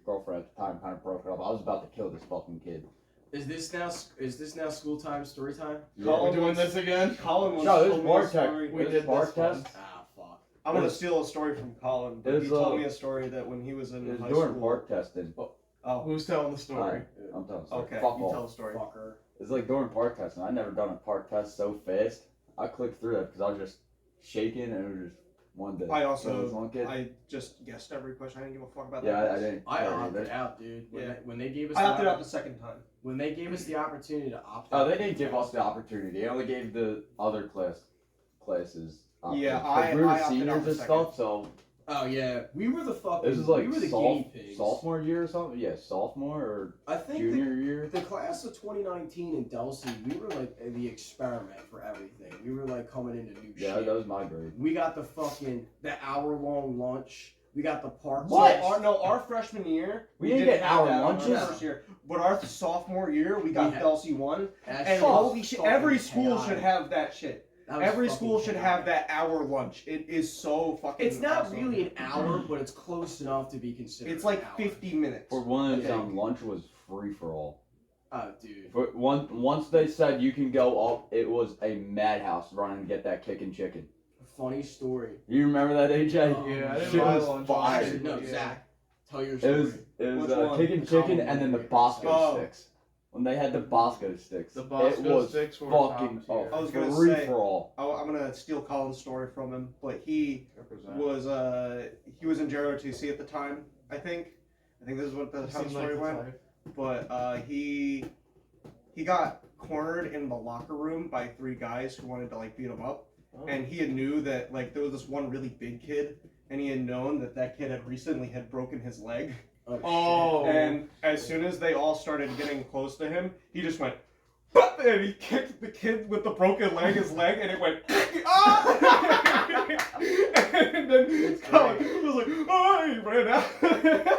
Speaker 3: girlfriend at the time kind of broke it up. I was about to kill this fucking kid.
Speaker 4: Is this now school time, story time?
Speaker 1: Colin
Speaker 2: we're doing
Speaker 1: wants-
Speaker 2: this again?
Speaker 1: Colin was
Speaker 3: No, this
Speaker 1: told
Speaker 3: is
Speaker 1: me a
Speaker 3: bar tech.
Speaker 1: story.
Speaker 2: We
Speaker 3: This
Speaker 2: did
Speaker 3: bar
Speaker 2: this one.
Speaker 3: test.
Speaker 4: Ah, fuck.
Speaker 1: I'm gonna
Speaker 3: It's-
Speaker 1: steal a story from Colin, but
Speaker 3: it's,
Speaker 1: he told me a story that when he was in
Speaker 3: It was
Speaker 1: high
Speaker 3: during
Speaker 1: school.
Speaker 3: park testing.
Speaker 1: Oh,
Speaker 2: Who's telling the story?
Speaker 3: I'm telling the story.
Speaker 1: okay.
Speaker 3: Fuck
Speaker 1: You
Speaker 3: off.
Speaker 1: tell the story.
Speaker 4: Fucker.
Speaker 3: It's like during park testing. I never done a park test so fast. I clicked through it because I was just shaking and it was just One day.
Speaker 1: I
Speaker 3: One kid.
Speaker 1: also, I just guessed every question. I didn't give a fuck about that.
Speaker 3: Yeah, I didn't.
Speaker 4: I
Speaker 3: care
Speaker 4: opted
Speaker 3: either.
Speaker 4: out, dude. When they gave us
Speaker 1: I
Speaker 4: the
Speaker 1: opted out the second time.
Speaker 4: when they gave us the opportunity to opt
Speaker 3: Oh,
Speaker 4: out.
Speaker 3: they didn't give us the opportunity. They only gave the other classes.
Speaker 1: Yeah,
Speaker 3: 'Cause
Speaker 1: I
Speaker 3: we were
Speaker 1: opted out
Speaker 3: seniors
Speaker 1: the
Speaker 3: and
Speaker 1: second.
Speaker 3: stuff, so
Speaker 4: Oh yeah, we were the fucking.
Speaker 3: this is like
Speaker 4: we were the guinea pigs.
Speaker 3: sophomore year or something. Yeah, sophomore or
Speaker 4: I think
Speaker 3: junior year.
Speaker 4: the class of 2019 in Delsey, we were like the experiment for everything. We were like coming into new
Speaker 3: Yeah,
Speaker 4: shit.
Speaker 3: that was my grade.
Speaker 4: We got the fucking hour-long lunch. We got the park.
Speaker 3: What?
Speaker 4: test.
Speaker 1: Our freshman year,
Speaker 3: We didn't get
Speaker 1: have
Speaker 3: hour
Speaker 1: that on
Speaker 3: lunches?
Speaker 1: our first year. But our sophomore year, we got
Speaker 4: We had-
Speaker 1: Delsey 1.
Speaker 4: That
Speaker 1: And
Speaker 4: shit was
Speaker 1: holy shit,
Speaker 4: fucking
Speaker 1: every school
Speaker 4: chaotic.
Speaker 1: should have that shit.
Speaker 4: That was
Speaker 1: Every
Speaker 4: fucking
Speaker 1: school should have
Speaker 4: chaotic.
Speaker 1: that hour lunch. It is so fucking
Speaker 4: It's not
Speaker 1: awesome.
Speaker 4: really an hour, but it's close enough to be considered.
Speaker 1: It's like
Speaker 4: an hour.
Speaker 1: 50 minutes.
Speaker 3: For one of
Speaker 4: Yeah.
Speaker 3: them, lunch was free for all.
Speaker 4: Oh, dude.
Speaker 3: For once they said you can go up, it was a madhouse running to get that kicking chicken.
Speaker 4: Funny story.
Speaker 3: You remember that, AJ?
Speaker 4: Oh,
Speaker 2: Yeah, I didn't
Speaker 3: Shit
Speaker 2: buy
Speaker 3: was
Speaker 2: lunch.
Speaker 3: fire.
Speaker 2: Actually,
Speaker 4: No,
Speaker 2: yeah.
Speaker 4: Zach, tell your
Speaker 3: It
Speaker 4: story.
Speaker 3: was
Speaker 1: Which one?
Speaker 3: kicking
Speaker 4: The
Speaker 3: chicken
Speaker 4: common
Speaker 3: and then the
Speaker 4: one.
Speaker 3: Bosco
Speaker 1: Oh.
Speaker 3: sticks. When they had the Bosco sticks,
Speaker 2: The
Speaker 3: it
Speaker 2: Bosco
Speaker 3: was
Speaker 2: sticks were
Speaker 3: fucking
Speaker 2: top tier.
Speaker 1: I was gonna
Speaker 3: free
Speaker 1: say-
Speaker 3: for all.
Speaker 1: I'm gonna steal Colin's story from him, but he
Speaker 2: Represent.
Speaker 1: was in JROTC at the time. I think this is what how the
Speaker 2: Seems
Speaker 1: story
Speaker 2: like
Speaker 1: went.
Speaker 2: the type.
Speaker 1: But he got cornered in the locker room by 3 guys who wanted to like beat him up,
Speaker 2: Oh.
Speaker 1: and he had knew that like there was this one really big kid, and he had known that kid had recently had broken his leg.
Speaker 2: Oh.
Speaker 1: And as soon as they all started getting close to him, he just went, "Bah!" and he kicked the kid with the broken leg, his leg, and it went, "Ah!" And then
Speaker 2: It's
Speaker 1: Colin
Speaker 2: great.
Speaker 1: was like, "Oh!" He ran out.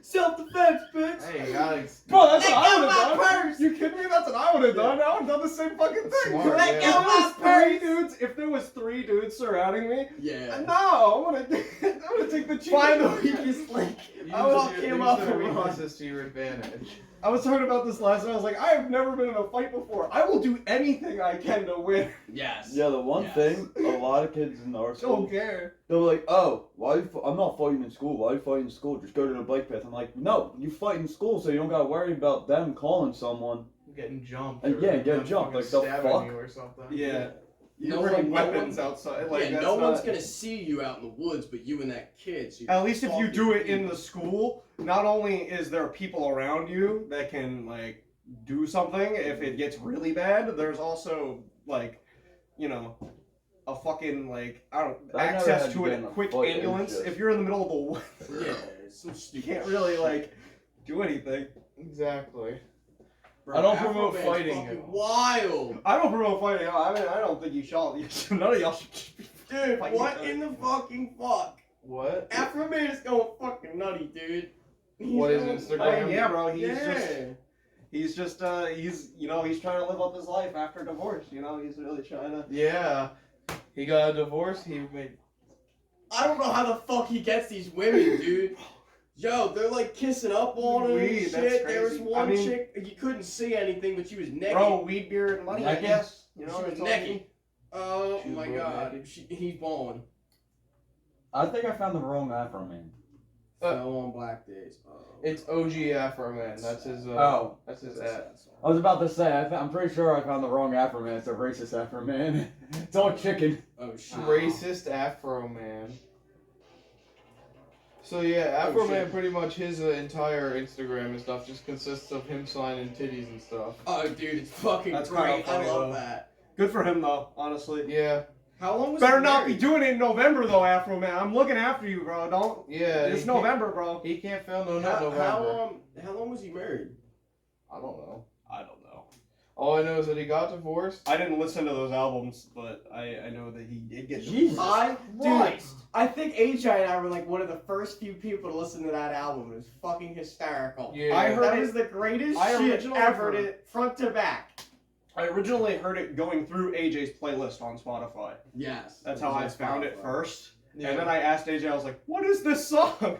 Speaker 4: Self-defense, bitch.
Speaker 2: Hey, guys.
Speaker 1: Bro, that's
Speaker 4: Let
Speaker 1: what I
Speaker 4: go
Speaker 1: would have
Speaker 4: my
Speaker 1: done.
Speaker 4: purse.
Speaker 1: You kidding me? That's what I would have done. I would have done the same fucking
Speaker 2: That's
Speaker 1: thing.
Speaker 2: smart,
Speaker 4: Let
Speaker 2: yeah.
Speaker 4: go my purse.
Speaker 1: If there was 3 dudes surrounding me,
Speaker 4: Yeah.
Speaker 1: no, I'm gonna take the cheap.
Speaker 4: Find the weakest link. I would
Speaker 2: Use
Speaker 4: came
Speaker 2: your
Speaker 4: up and
Speaker 2: weaknesses to your advantage.
Speaker 1: I was talking about this last night. I was like, I have never been in a fight before. I will do anything I can to win.
Speaker 4: Yes.
Speaker 3: Yeah, the one
Speaker 4: Yes.
Speaker 3: thing a lot of kids in our school,
Speaker 1: Don't care.
Speaker 3: they were like, "Oh, why? I'm not fighting in school. Why are you fighting in school? Just go to the bike path." I'm like, "No, you fight in school, so you don't gotta worry about them calling someone."
Speaker 2: Getting jumped.
Speaker 3: And
Speaker 2: or
Speaker 3: yeah, getting
Speaker 2: them
Speaker 3: jumped,
Speaker 2: fucking
Speaker 3: like, the
Speaker 2: stabbing
Speaker 3: fuck?
Speaker 2: you or something.
Speaker 1: Yeah. You're
Speaker 4: No
Speaker 1: bringing
Speaker 4: one- no
Speaker 1: weapons
Speaker 4: one-
Speaker 1: outside. Like,
Speaker 4: Yeah,
Speaker 1: that's
Speaker 4: no one's
Speaker 1: not-
Speaker 4: gonna see you out in the woods, but you and that kid. So you're
Speaker 1: At least if you
Speaker 4: fucking
Speaker 1: do it in
Speaker 4: evil.
Speaker 1: the school, not only is there people around you that can like do something if it gets really bad, there's also like, you know, a fucking like I don't
Speaker 3: I never
Speaker 1: access
Speaker 3: had
Speaker 1: to
Speaker 3: to
Speaker 1: a
Speaker 3: get in a
Speaker 1: quick
Speaker 3: fight, it was
Speaker 1: ambulance.
Speaker 3: just-
Speaker 1: If you're in the middle of the woods,
Speaker 4: Yeah, it's some
Speaker 1: you
Speaker 4: stupid.
Speaker 1: can't really
Speaker 4: shit.
Speaker 1: like do anything.
Speaker 2: Exactly.
Speaker 4: Bro,
Speaker 2: I don't
Speaker 4: Afro
Speaker 2: promote
Speaker 4: Man's
Speaker 2: fighting
Speaker 4: fucking
Speaker 2: at all.
Speaker 4: wild.
Speaker 1: I don't promote fighting. I mean, I don't think you shall. None of y'all should.
Speaker 4: Dude,
Speaker 1: Fighting
Speaker 4: what
Speaker 1: each other.
Speaker 4: in the fucking fuck?
Speaker 2: What?
Speaker 4: Afro Man is going fucking nutty, dude. He's
Speaker 2: What is
Speaker 4: going-
Speaker 2: Instagram?
Speaker 1: I mean, yeah, bro.
Speaker 4: Yeah.
Speaker 1: He's trying to live up his life after divorce. You know, he's really trying to.
Speaker 2: Yeah. He got a divorce. He made.
Speaker 4: I don't know how the fuck he gets these women, dude. Yo, they're like kissing up on him and
Speaker 1: Weed,
Speaker 4: shit.
Speaker 1: that's
Speaker 4: There was
Speaker 1: crazy.
Speaker 4: one
Speaker 1: I mean-
Speaker 4: chick, you couldn't see anything, but she was naked.
Speaker 1: Bro, weed, beer, and money. I
Speaker 3: Naked?
Speaker 1: guess. You know
Speaker 4: she
Speaker 1: what
Speaker 4: was
Speaker 1: I'm talking
Speaker 4: naked. Oh
Speaker 2: She was
Speaker 4: my
Speaker 2: butt
Speaker 4: god.
Speaker 2: naked?
Speaker 4: He's balling.
Speaker 3: I think I found the wrong Afro Man.
Speaker 4: Fell on black days. Oh,
Speaker 2: It's OG Afro Man. That's his.
Speaker 3: Oh,
Speaker 2: That's his
Speaker 4: that's a
Speaker 2: ad.
Speaker 4: sad song.
Speaker 3: I was about to say, I'm pretty sure I found the wrong Afro Man. It's a racist Afro Man. It's all chicken.
Speaker 4: Oh shit.
Speaker 2: Racist Afro Man. So yeah, Afro
Speaker 4: shit.
Speaker 2: Man, pretty much his entire Instagram and stuff just consists of him signing titties and stuff.
Speaker 4: Oh dude, it's fucking
Speaker 1: That's
Speaker 4: great.
Speaker 1: kinda funny,
Speaker 4: I love
Speaker 1: though.
Speaker 4: that.
Speaker 1: Good for him though, honestly.
Speaker 2: Yeah,
Speaker 4: How long was
Speaker 1: Better
Speaker 4: he
Speaker 1: not be
Speaker 4: married?
Speaker 1: doing it in November though, Afro Man. I'm looking after you, bro. Don't.
Speaker 2: yeah.
Speaker 1: It's November, bro.
Speaker 2: He can't film no not November.
Speaker 4: How long was he married?
Speaker 2: I don't know.
Speaker 1: I don't know.
Speaker 2: All I know is that he got divorced.
Speaker 1: I didn't listen to those albums, but I know that he did get
Speaker 3: Jesus.
Speaker 1: divorced.
Speaker 4: I think AJ and I were like one of the first few people to listen to that album. It was fucking hysterical.
Speaker 2: Yeah.
Speaker 1: I heard
Speaker 4: That
Speaker 1: it-
Speaker 4: is the greatest
Speaker 1: I
Speaker 4: shit
Speaker 1: originally
Speaker 4: ever,
Speaker 1: heard-
Speaker 4: to, front to back.
Speaker 1: I originally heard it going through AJ's playlist on Spotify.
Speaker 4: Yes.
Speaker 1: That's how I found it first.
Speaker 2: Yeah.
Speaker 1: And then I asked AJ, I was like, "What is this song?"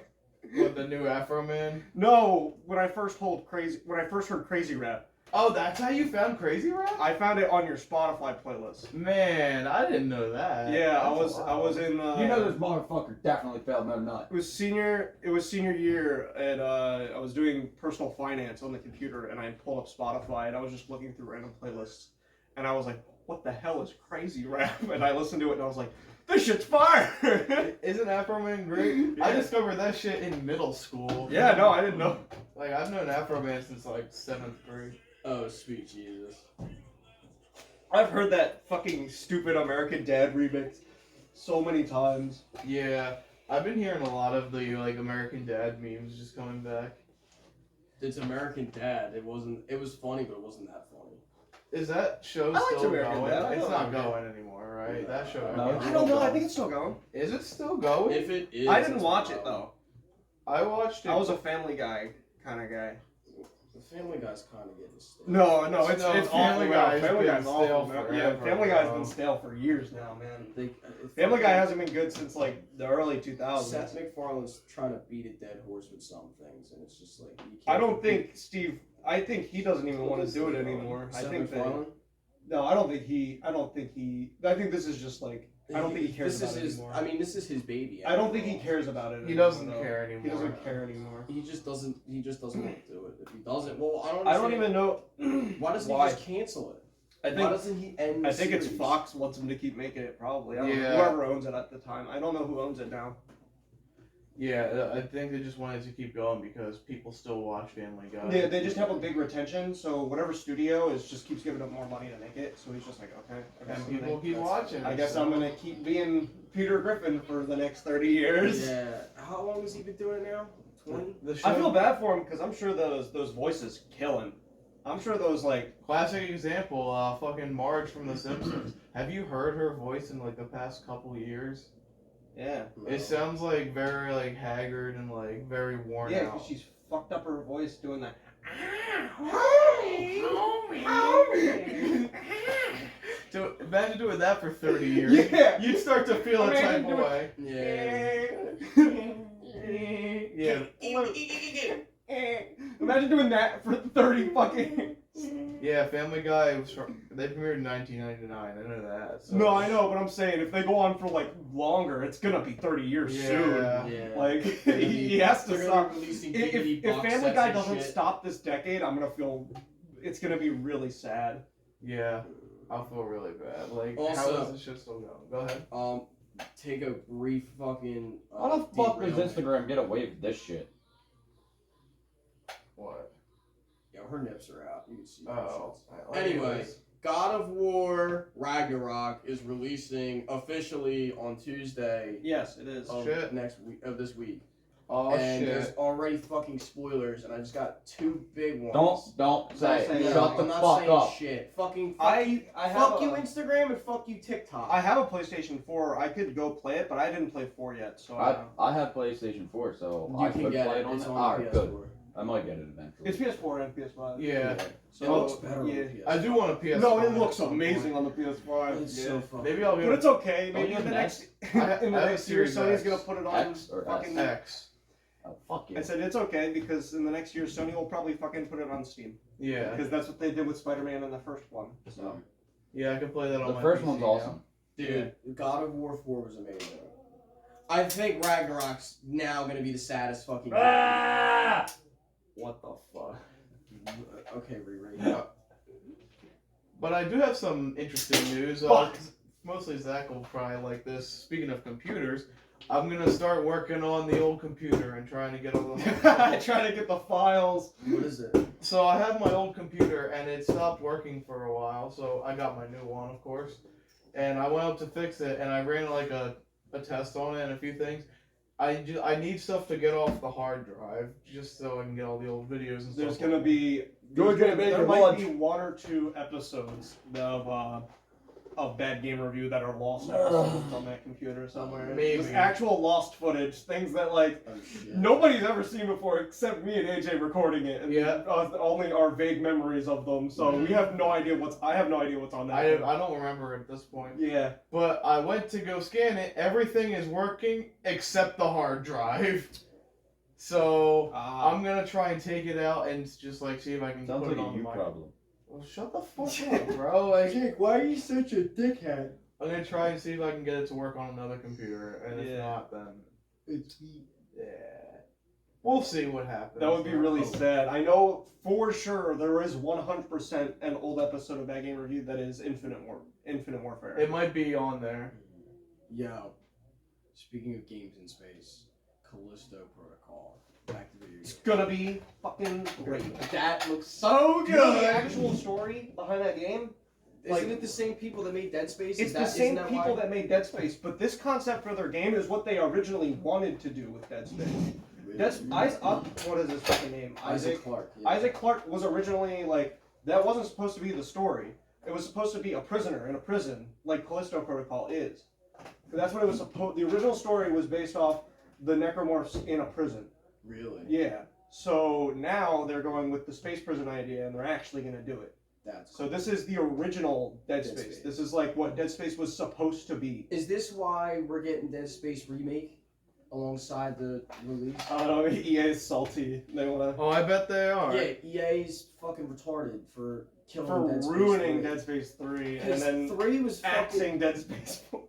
Speaker 2: What, the new Afro Man?
Speaker 1: No, when I first heard Crazy Rap,
Speaker 2: Oh, that's how you found Crazy Rap?
Speaker 1: I found it on your Spotify playlist.
Speaker 2: Man, I didn't know that.
Speaker 1: Yeah, I
Speaker 2: That's
Speaker 1: was
Speaker 2: wild.
Speaker 1: in.
Speaker 3: You know this motherfucker definitely failed no nut.
Speaker 1: It was senior year, and I was doing personal finance on the computer, and I pulled up Spotify, and I was just looking through random playlists, and I was like, what the hell is crazy rap? And I listened to it and I was like, this shit's fire!
Speaker 2: Isn't Afro Man great?
Speaker 1: Yeah.
Speaker 2: I discovered that shit in middle school.
Speaker 1: Yeah, no, I didn't know.
Speaker 2: Like, I've known Afro Man since like 7th grade.
Speaker 4: Oh, sweet Jesus.
Speaker 1: I've heard that fucking stupid American Dad remix so many times.
Speaker 2: Yeah, I've been hearing a lot of the like American Dad memes just coming back.
Speaker 4: It's American Dad. It was funny, but it wasn't that funny.
Speaker 2: Is that show
Speaker 1: I liked
Speaker 2: still
Speaker 1: American
Speaker 2: going?
Speaker 1: Dad. I
Speaker 2: It's
Speaker 1: know
Speaker 2: not
Speaker 1: American
Speaker 2: going anymore, right? That show.
Speaker 3: No,
Speaker 1: I don't know, I think it's still going.
Speaker 2: Is it still going?
Speaker 4: If it is,
Speaker 1: I didn't
Speaker 4: it's
Speaker 1: watch
Speaker 4: wild.
Speaker 1: it though.
Speaker 2: I watched it.
Speaker 1: I was a Family Guy kind of guy.
Speaker 4: The Family Guy's kind of getting stale.
Speaker 1: No, it's
Speaker 2: No,
Speaker 1: awful.
Speaker 2: Family
Speaker 1: now.
Speaker 2: Guy's
Speaker 1: Family
Speaker 2: been
Speaker 1: Guy's
Speaker 2: stale
Speaker 1: awful. Now. Yeah,
Speaker 2: forever,
Speaker 1: Family Guy's
Speaker 2: bro.
Speaker 1: been stale for years now, man.
Speaker 4: It
Speaker 1: Family Guy
Speaker 4: fucking-
Speaker 1: hasn't been good since like the early 2000s.
Speaker 4: Seth MacFarlane's trying to beat a dead horse with some things, and it's just like you can't.
Speaker 1: I don't think Steve. I think he doesn't even want to do it anymore. I
Speaker 4: Seth
Speaker 1: think that.
Speaker 4: MacFarlane?
Speaker 1: No, I don't think he. I think this is just like. I don't think he cares
Speaker 4: This
Speaker 1: about
Speaker 4: is
Speaker 1: it
Speaker 4: his.
Speaker 1: anymore.
Speaker 4: I mean, this is his baby.
Speaker 1: I don't think he cares about it.
Speaker 2: He
Speaker 1: anymore,
Speaker 2: doesn't
Speaker 1: though.
Speaker 2: care anymore.
Speaker 1: He doesn't care anymore.
Speaker 4: He just doesn't. He just doesn't want to do it. If he doesn't, well, I don't.
Speaker 1: I don't
Speaker 4: understand.
Speaker 1: even know.
Speaker 4: Why doesn't
Speaker 1: why.
Speaker 4: he just cancel it?
Speaker 1: I
Speaker 4: Why
Speaker 1: think.
Speaker 4: doesn't he end?
Speaker 1: I
Speaker 4: the
Speaker 1: think it's
Speaker 4: series?
Speaker 1: Fox wants him to keep making it. Probably. I don't know.
Speaker 2: Yeah.
Speaker 1: Whoever owns it at the time. I don't know who owns it now.
Speaker 2: Yeah, I think they just wanted to keep going because people still watch Family Guy.
Speaker 1: Yeah, they just have a big retention, so whatever studio is just keeps giving them more money to make it. So he's just like, okay, I guess
Speaker 2: And
Speaker 1: I'm
Speaker 2: people
Speaker 1: gonna,
Speaker 2: keep watching.
Speaker 1: I guess
Speaker 2: so.
Speaker 1: I'm gonna keep being Peter Griffin for the next 30 years.
Speaker 4: Yeah. How long has he been doing it now? 20.
Speaker 2: The show,
Speaker 1: I feel bad for him because I'm sure those voices kill him. I'm sure those like
Speaker 2: Classic example, fucking Marge from The Simpsons. Have you heard her voice in like the past couple years?
Speaker 1: yeah
Speaker 2: It sounds like very like haggard and like very worn
Speaker 1: yeah
Speaker 2: out.
Speaker 1: because she's fucked up her voice doing that.
Speaker 2: Imagine doing that for 30 years.
Speaker 1: Yeah.
Speaker 2: You'd start to feel a type of way.
Speaker 4: Yeah.
Speaker 2: Yeah.
Speaker 1: Imagine doing that for 30 fucking.
Speaker 2: Yeah, Family Guy was they premiered in 1999. I know that. So.
Speaker 1: No, I know, but I'm saying if they go on for like longer, it's gonna be 30 years soon.
Speaker 2: Yeah.
Speaker 1: Like he has to
Speaker 4: They're
Speaker 1: stop.
Speaker 4: gonna be releasing
Speaker 1: If
Speaker 4: DVD box
Speaker 1: Family
Speaker 4: sets
Speaker 1: Guy
Speaker 4: and
Speaker 1: doesn't
Speaker 4: shit.
Speaker 1: stop this decade, I'm gonna feel it's gonna be really sad.
Speaker 2: Yeah, I'll feel really bad. Like, how
Speaker 4: Also-
Speaker 2: is this shit still going? Go ahead.
Speaker 4: Take a brief fucking.
Speaker 3: How the fuck does
Speaker 4: derailment.
Speaker 3: Instagram get away with this shit?
Speaker 2: What?
Speaker 4: Yo, her nips are out. You can see. her
Speaker 2: Oh.
Speaker 4: shits. Anyway, God of War Ragnarok is releasing officially on Tuesday
Speaker 1: Yes, it is.
Speaker 4: of
Speaker 2: Shit.
Speaker 4: next week of this week.
Speaker 2: Oh
Speaker 4: and there's
Speaker 2: shit.
Speaker 4: already fucking spoilers, and I just got 2 big ones.
Speaker 3: Don't say
Speaker 1: say
Speaker 3: it.
Speaker 1: no,
Speaker 3: Shut
Speaker 4: I'm
Speaker 3: the
Speaker 4: not
Speaker 3: fuck
Speaker 4: saying
Speaker 3: up.
Speaker 4: shit. Fucking
Speaker 1: I have
Speaker 4: fuck
Speaker 1: a,
Speaker 4: you Instagram and fuck you TikTok.
Speaker 1: I have a PlayStation 4. I could go play it, but I didn't play 4 yet. So
Speaker 3: I have PlayStation 4, so
Speaker 4: you
Speaker 3: I
Speaker 4: can
Speaker 3: could
Speaker 4: get
Speaker 3: play
Speaker 4: it.
Speaker 3: it on
Speaker 4: It's
Speaker 3: that.
Speaker 4: on
Speaker 3: Alright, good.
Speaker 4: PS4.
Speaker 3: I might get it eventually.
Speaker 1: it's PS4 and PS5.
Speaker 2: Yeah.
Speaker 1: So
Speaker 4: It looks better
Speaker 1: yeah.
Speaker 4: on PS4.
Speaker 2: I do want a PS5.
Speaker 1: No, it
Speaker 2: at
Speaker 1: looks
Speaker 2: some
Speaker 1: amazing
Speaker 2: point.
Speaker 1: on the PS5.
Speaker 4: It's
Speaker 1: yeah.
Speaker 4: so fucking.
Speaker 2: Maybe I'll
Speaker 1: But
Speaker 2: get
Speaker 1: it's okay. Maybe
Speaker 3: Don't
Speaker 1: in the
Speaker 3: you
Speaker 1: next
Speaker 2: have
Speaker 1: in the
Speaker 2: a
Speaker 1: next year,
Speaker 2: Series
Speaker 1: Sony's
Speaker 2: X.
Speaker 1: gonna put it on
Speaker 3: X or
Speaker 1: fucking.
Speaker 2: X.
Speaker 3: Oh, fuck you.
Speaker 1: I said it's okay because in the next year, Sony will probably fucking put it on Steam
Speaker 2: Yeah.
Speaker 1: because that's what they did with Spider-Man in the first one. So
Speaker 2: Yeah, I can play that on
Speaker 3: The
Speaker 2: my
Speaker 3: first
Speaker 2: PC
Speaker 3: one's
Speaker 2: now.
Speaker 3: awesome.
Speaker 4: Dude, God of War 4 was amazing. I think Ragnarok's now gonna be the saddest fucking.
Speaker 2: What the fuck?
Speaker 4: Okay, Riri.
Speaker 2: But I do have some interesting news.
Speaker 1: Fuck.
Speaker 2: Mostly Zach will probably like this. Speaking of computers, I'm gonna start working on the old computer and trying to get all the.
Speaker 1: trying to get the files.
Speaker 4: What is it?
Speaker 2: So I have my old computer and it stopped working for a while. So I got my new one, of course, and I went up to fix it and I ran like a test on it and a few things. I need stuff to get off the hard drive just so I can get all the old videos and
Speaker 1: There's
Speaker 2: stuff.
Speaker 1: gonna be
Speaker 3: Go get it,
Speaker 1: there
Speaker 3: make
Speaker 1: might
Speaker 3: your
Speaker 1: be 1 or 2 episodes of Bad Game Review that are lost on that computer somewhere.
Speaker 2: Maybe.
Speaker 1: Just actual lost footage, things that like
Speaker 4: Oh shit.
Speaker 1: nobody's ever seen before except me and AJ recording it, and
Speaker 2: Yeah.
Speaker 1: only our vague memories of them. So we have no idea I have no idea what's on that.
Speaker 2: I don't remember at this point.
Speaker 1: Yeah.
Speaker 2: But I went to go scan it. Everything is working except the hard drive. So I'm gonna try and take it out and just like see if I can
Speaker 3: Sounds
Speaker 2: put
Speaker 3: like
Speaker 2: it on
Speaker 3: a you
Speaker 2: my.
Speaker 3: problem.
Speaker 2: Well, shut the fuck up, bro. Like,
Speaker 4: Jake, why are you such a dickhead?
Speaker 2: I'm gonna try and see if I can get it to work on another computer, and if
Speaker 1: Yeah.
Speaker 2: not, then
Speaker 4: It's
Speaker 2: yeah. We'll see what happens.
Speaker 1: That would be really sad. I know for sure there is 100% an old episode of Bad Game Review that is Infinite Warfare.
Speaker 2: It might be on there.
Speaker 4: Yo, speaking of games in space, Callisto Protocol. Back to video
Speaker 1: It's
Speaker 4: games.
Speaker 1: gonna be fucking great.
Speaker 4: That looks so
Speaker 1: You know the
Speaker 4: good.
Speaker 1: actual story behind that game?
Speaker 4: Isn't it the same people that made Dead Space?
Speaker 1: It's the same people that made Dead Space, but this concept for their game is what they originally wanted to do with Dead Space. What is his fucking name?
Speaker 4: Isaac Clarke. Yeah.
Speaker 1: Isaac Clarke was originally like, that wasn't supposed to be the story. It was supposed to be a prisoner in a prison, like Callisto Protocol is. That's what it was supposed. The original story was based off the necromorphs in a prison.
Speaker 4: Really?
Speaker 1: Yeah. So now they're going with the space prison idea, and they're actually going to do it.
Speaker 4: That's
Speaker 1: So this is the original Dead
Speaker 4: Dead
Speaker 1: Space.
Speaker 4: Space.
Speaker 1: This is like what Dead Space was supposed to be.
Speaker 4: Is this why we're getting Dead Space remake alongside the release?
Speaker 1: I don't know. EA is salty. They want
Speaker 2: Oh, I bet they are.
Speaker 4: Yeah, EA's fucking retarded for
Speaker 1: to
Speaker 4: killing Dead Space
Speaker 1: ruining
Speaker 4: 3.
Speaker 1: Dead Space 3 and
Speaker 4: Because
Speaker 1: then
Speaker 4: 3 was fucking...
Speaker 1: axing Dead Space 4.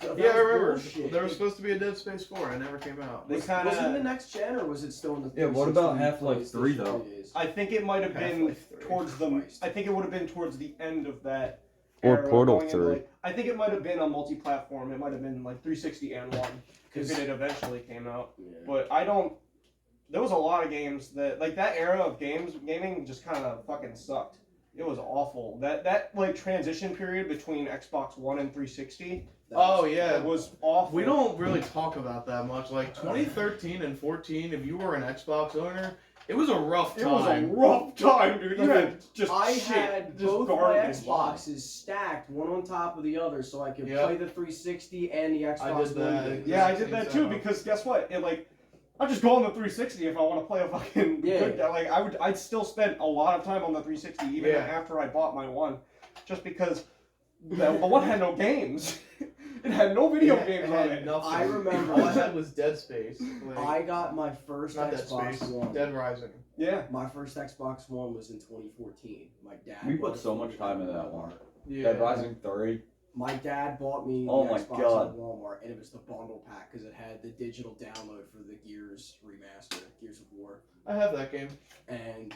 Speaker 4: that
Speaker 2: Yeah, I
Speaker 4: was
Speaker 2: remember.
Speaker 4: bullshit.
Speaker 2: There was supposed to be a Dead Space 4. It never came out.
Speaker 1: They
Speaker 4: Was it in the
Speaker 1: kind of.
Speaker 4: next gen or was it still in the?
Speaker 3: Yeah, what about
Speaker 4: 360
Speaker 3: Half-Life 3
Speaker 4: PlayStation
Speaker 3: though?
Speaker 4: days?
Speaker 1: I think it might have been
Speaker 2: Half-Life 3.
Speaker 1: towards the.
Speaker 4: Christ.
Speaker 1: I think it would have been towards the end of that.
Speaker 5: Or
Speaker 1: era,
Speaker 5: Portal
Speaker 1: going into,
Speaker 5: 3.
Speaker 1: like, I think it might have been on multi-platform. It might have been like 360 and one if it had eventually came out.
Speaker 4: Yeah.
Speaker 1: But I don't. There was a lot of games that like that era of gaming just kind of fucking sucked. It was awful. That like transition period between Xbox One and 360
Speaker 2: Oh, yeah.
Speaker 1: was awful.
Speaker 2: We don't really talk about that much. Like 2013 and 14, if you were an Xbox owner, it was a rough
Speaker 1: It was a
Speaker 2: time.
Speaker 1: rough time, dude. You had just
Speaker 4: I
Speaker 1: shit,
Speaker 4: had
Speaker 1: just
Speaker 4: both my
Speaker 1: garbage.
Speaker 4: Xboxes stacked one on top of the other, so I could
Speaker 2: Yep.
Speaker 4: play the 360 and the Xbox
Speaker 2: I did
Speaker 4: One
Speaker 2: that.
Speaker 4: games.
Speaker 1: Yeah, I did that too because guess what? It like I'll just go on the 360 if I want to play a fucking
Speaker 4: Yeah.
Speaker 1: good game. Like I'd still spend a lot of time on the 360 even
Speaker 2: Yeah.
Speaker 1: after I bought my one, just because the one had no games. It had no video games on it.
Speaker 2: Nothing.
Speaker 4: I remember-
Speaker 2: All I had was Dead Space. Like,
Speaker 4: I got my first
Speaker 2: not Dead
Speaker 4: Xbox
Speaker 2: Space.
Speaker 4: One.
Speaker 2: Dead Rising.
Speaker 1: Yeah.
Speaker 4: My first Xbox One was in 2014. My dad.
Speaker 3: We
Speaker 4: bought
Speaker 3: put
Speaker 4: it
Speaker 3: so
Speaker 4: for
Speaker 3: much
Speaker 4: me
Speaker 3: time
Speaker 4: at
Speaker 3: into that
Speaker 4: Walmart.
Speaker 3: one.
Speaker 2: Yeah.
Speaker 3: Dead Rising 3.
Speaker 4: My dad bought me
Speaker 3: Oh
Speaker 4: the
Speaker 3: my
Speaker 4: Xbox
Speaker 3: God.
Speaker 4: at Walmart, and it was the bundle pack because it had the digital download for the Gears remaster, Gears of War,
Speaker 2: I have that game.
Speaker 4: and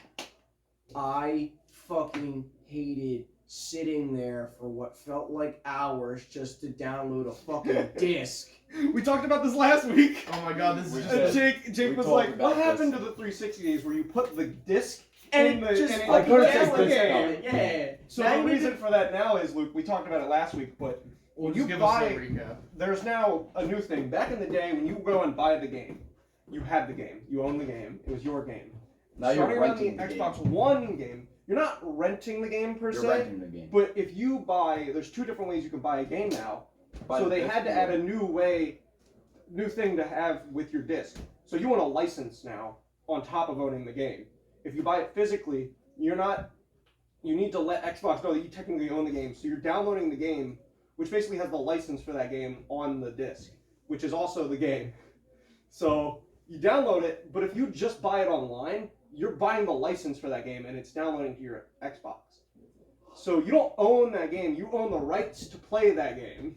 Speaker 4: I fucking hated sitting there for what felt like hours just to download a fucking disc.
Speaker 1: We talked about this last week.
Speaker 2: Oh my god, this
Speaker 3: We
Speaker 2: is
Speaker 3: did.
Speaker 2: just.
Speaker 1: Jake
Speaker 3: We
Speaker 1: was
Speaker 3: talked
Speaker 1: like,
Speaker 3: about
Speaker 1: "What happened
Speaker 3: this.
Speaker 1: to the 360 days where you put the disc
Speaker 4: And
Speaker 1: in
Speaker 4: it
Speaker 1: the
Speaker 4: just
Speaker 1: and it
Speaker 3: I couldn't
Speaker 1: downloaded
Speaker 3: take
Speaker 1: the
Speaker 3: this
Speaker 1: game?"
Speaker 3: out.
Speaker 4: Yeah.
Speaker 1: So
Speaker 4: Now
Speaker 1: the
Speaker 4: you need
Speaker 1: reason
Speaker 4: to-
Speaker 1: for that now is, Luke, we talked about it last week, but
Speaker 2: Well,
Speaker 1: when
Speaker 2: just
Speaker 1: you
Speaker 2: give
Speaker 1: buy,
Speaker 2: us a recap.
Speaker 1: there's now a new thing. Back in the day, when you go and buy the game, you had the game, you own the game, it was your game.
Speaker 3: Now you're
Speaker 1: Starting around the
Speaker 3: renting the game.
Speaker 1: Xbox One game, you're not renting the game per
Speaker 3: You're
Speaker 1: se,
Speaker 3: renting the game.
Speaker 1: but if you buy, there's two different ways you can buy a game now.
Speaker 3: Buy
Speaker 1: So
Speaker 3: the
Speaker 1: they
Speaker 3: disc
Speaker 1: had to
Speaker 3: or-
Speaker 1: add a new thing to have with your disc. So you want a license now on top of owning the game. If you buy it physically, you're not. You need to let Xbox know that you technically own the game. So you're downloading the game, which basically has the license for that game on the disc, which is also the game. So you download it, but if you just buy it online, you're buying the license for that game and it's downloading to your Xbox. So you don't own that game, you own the rights to play that game.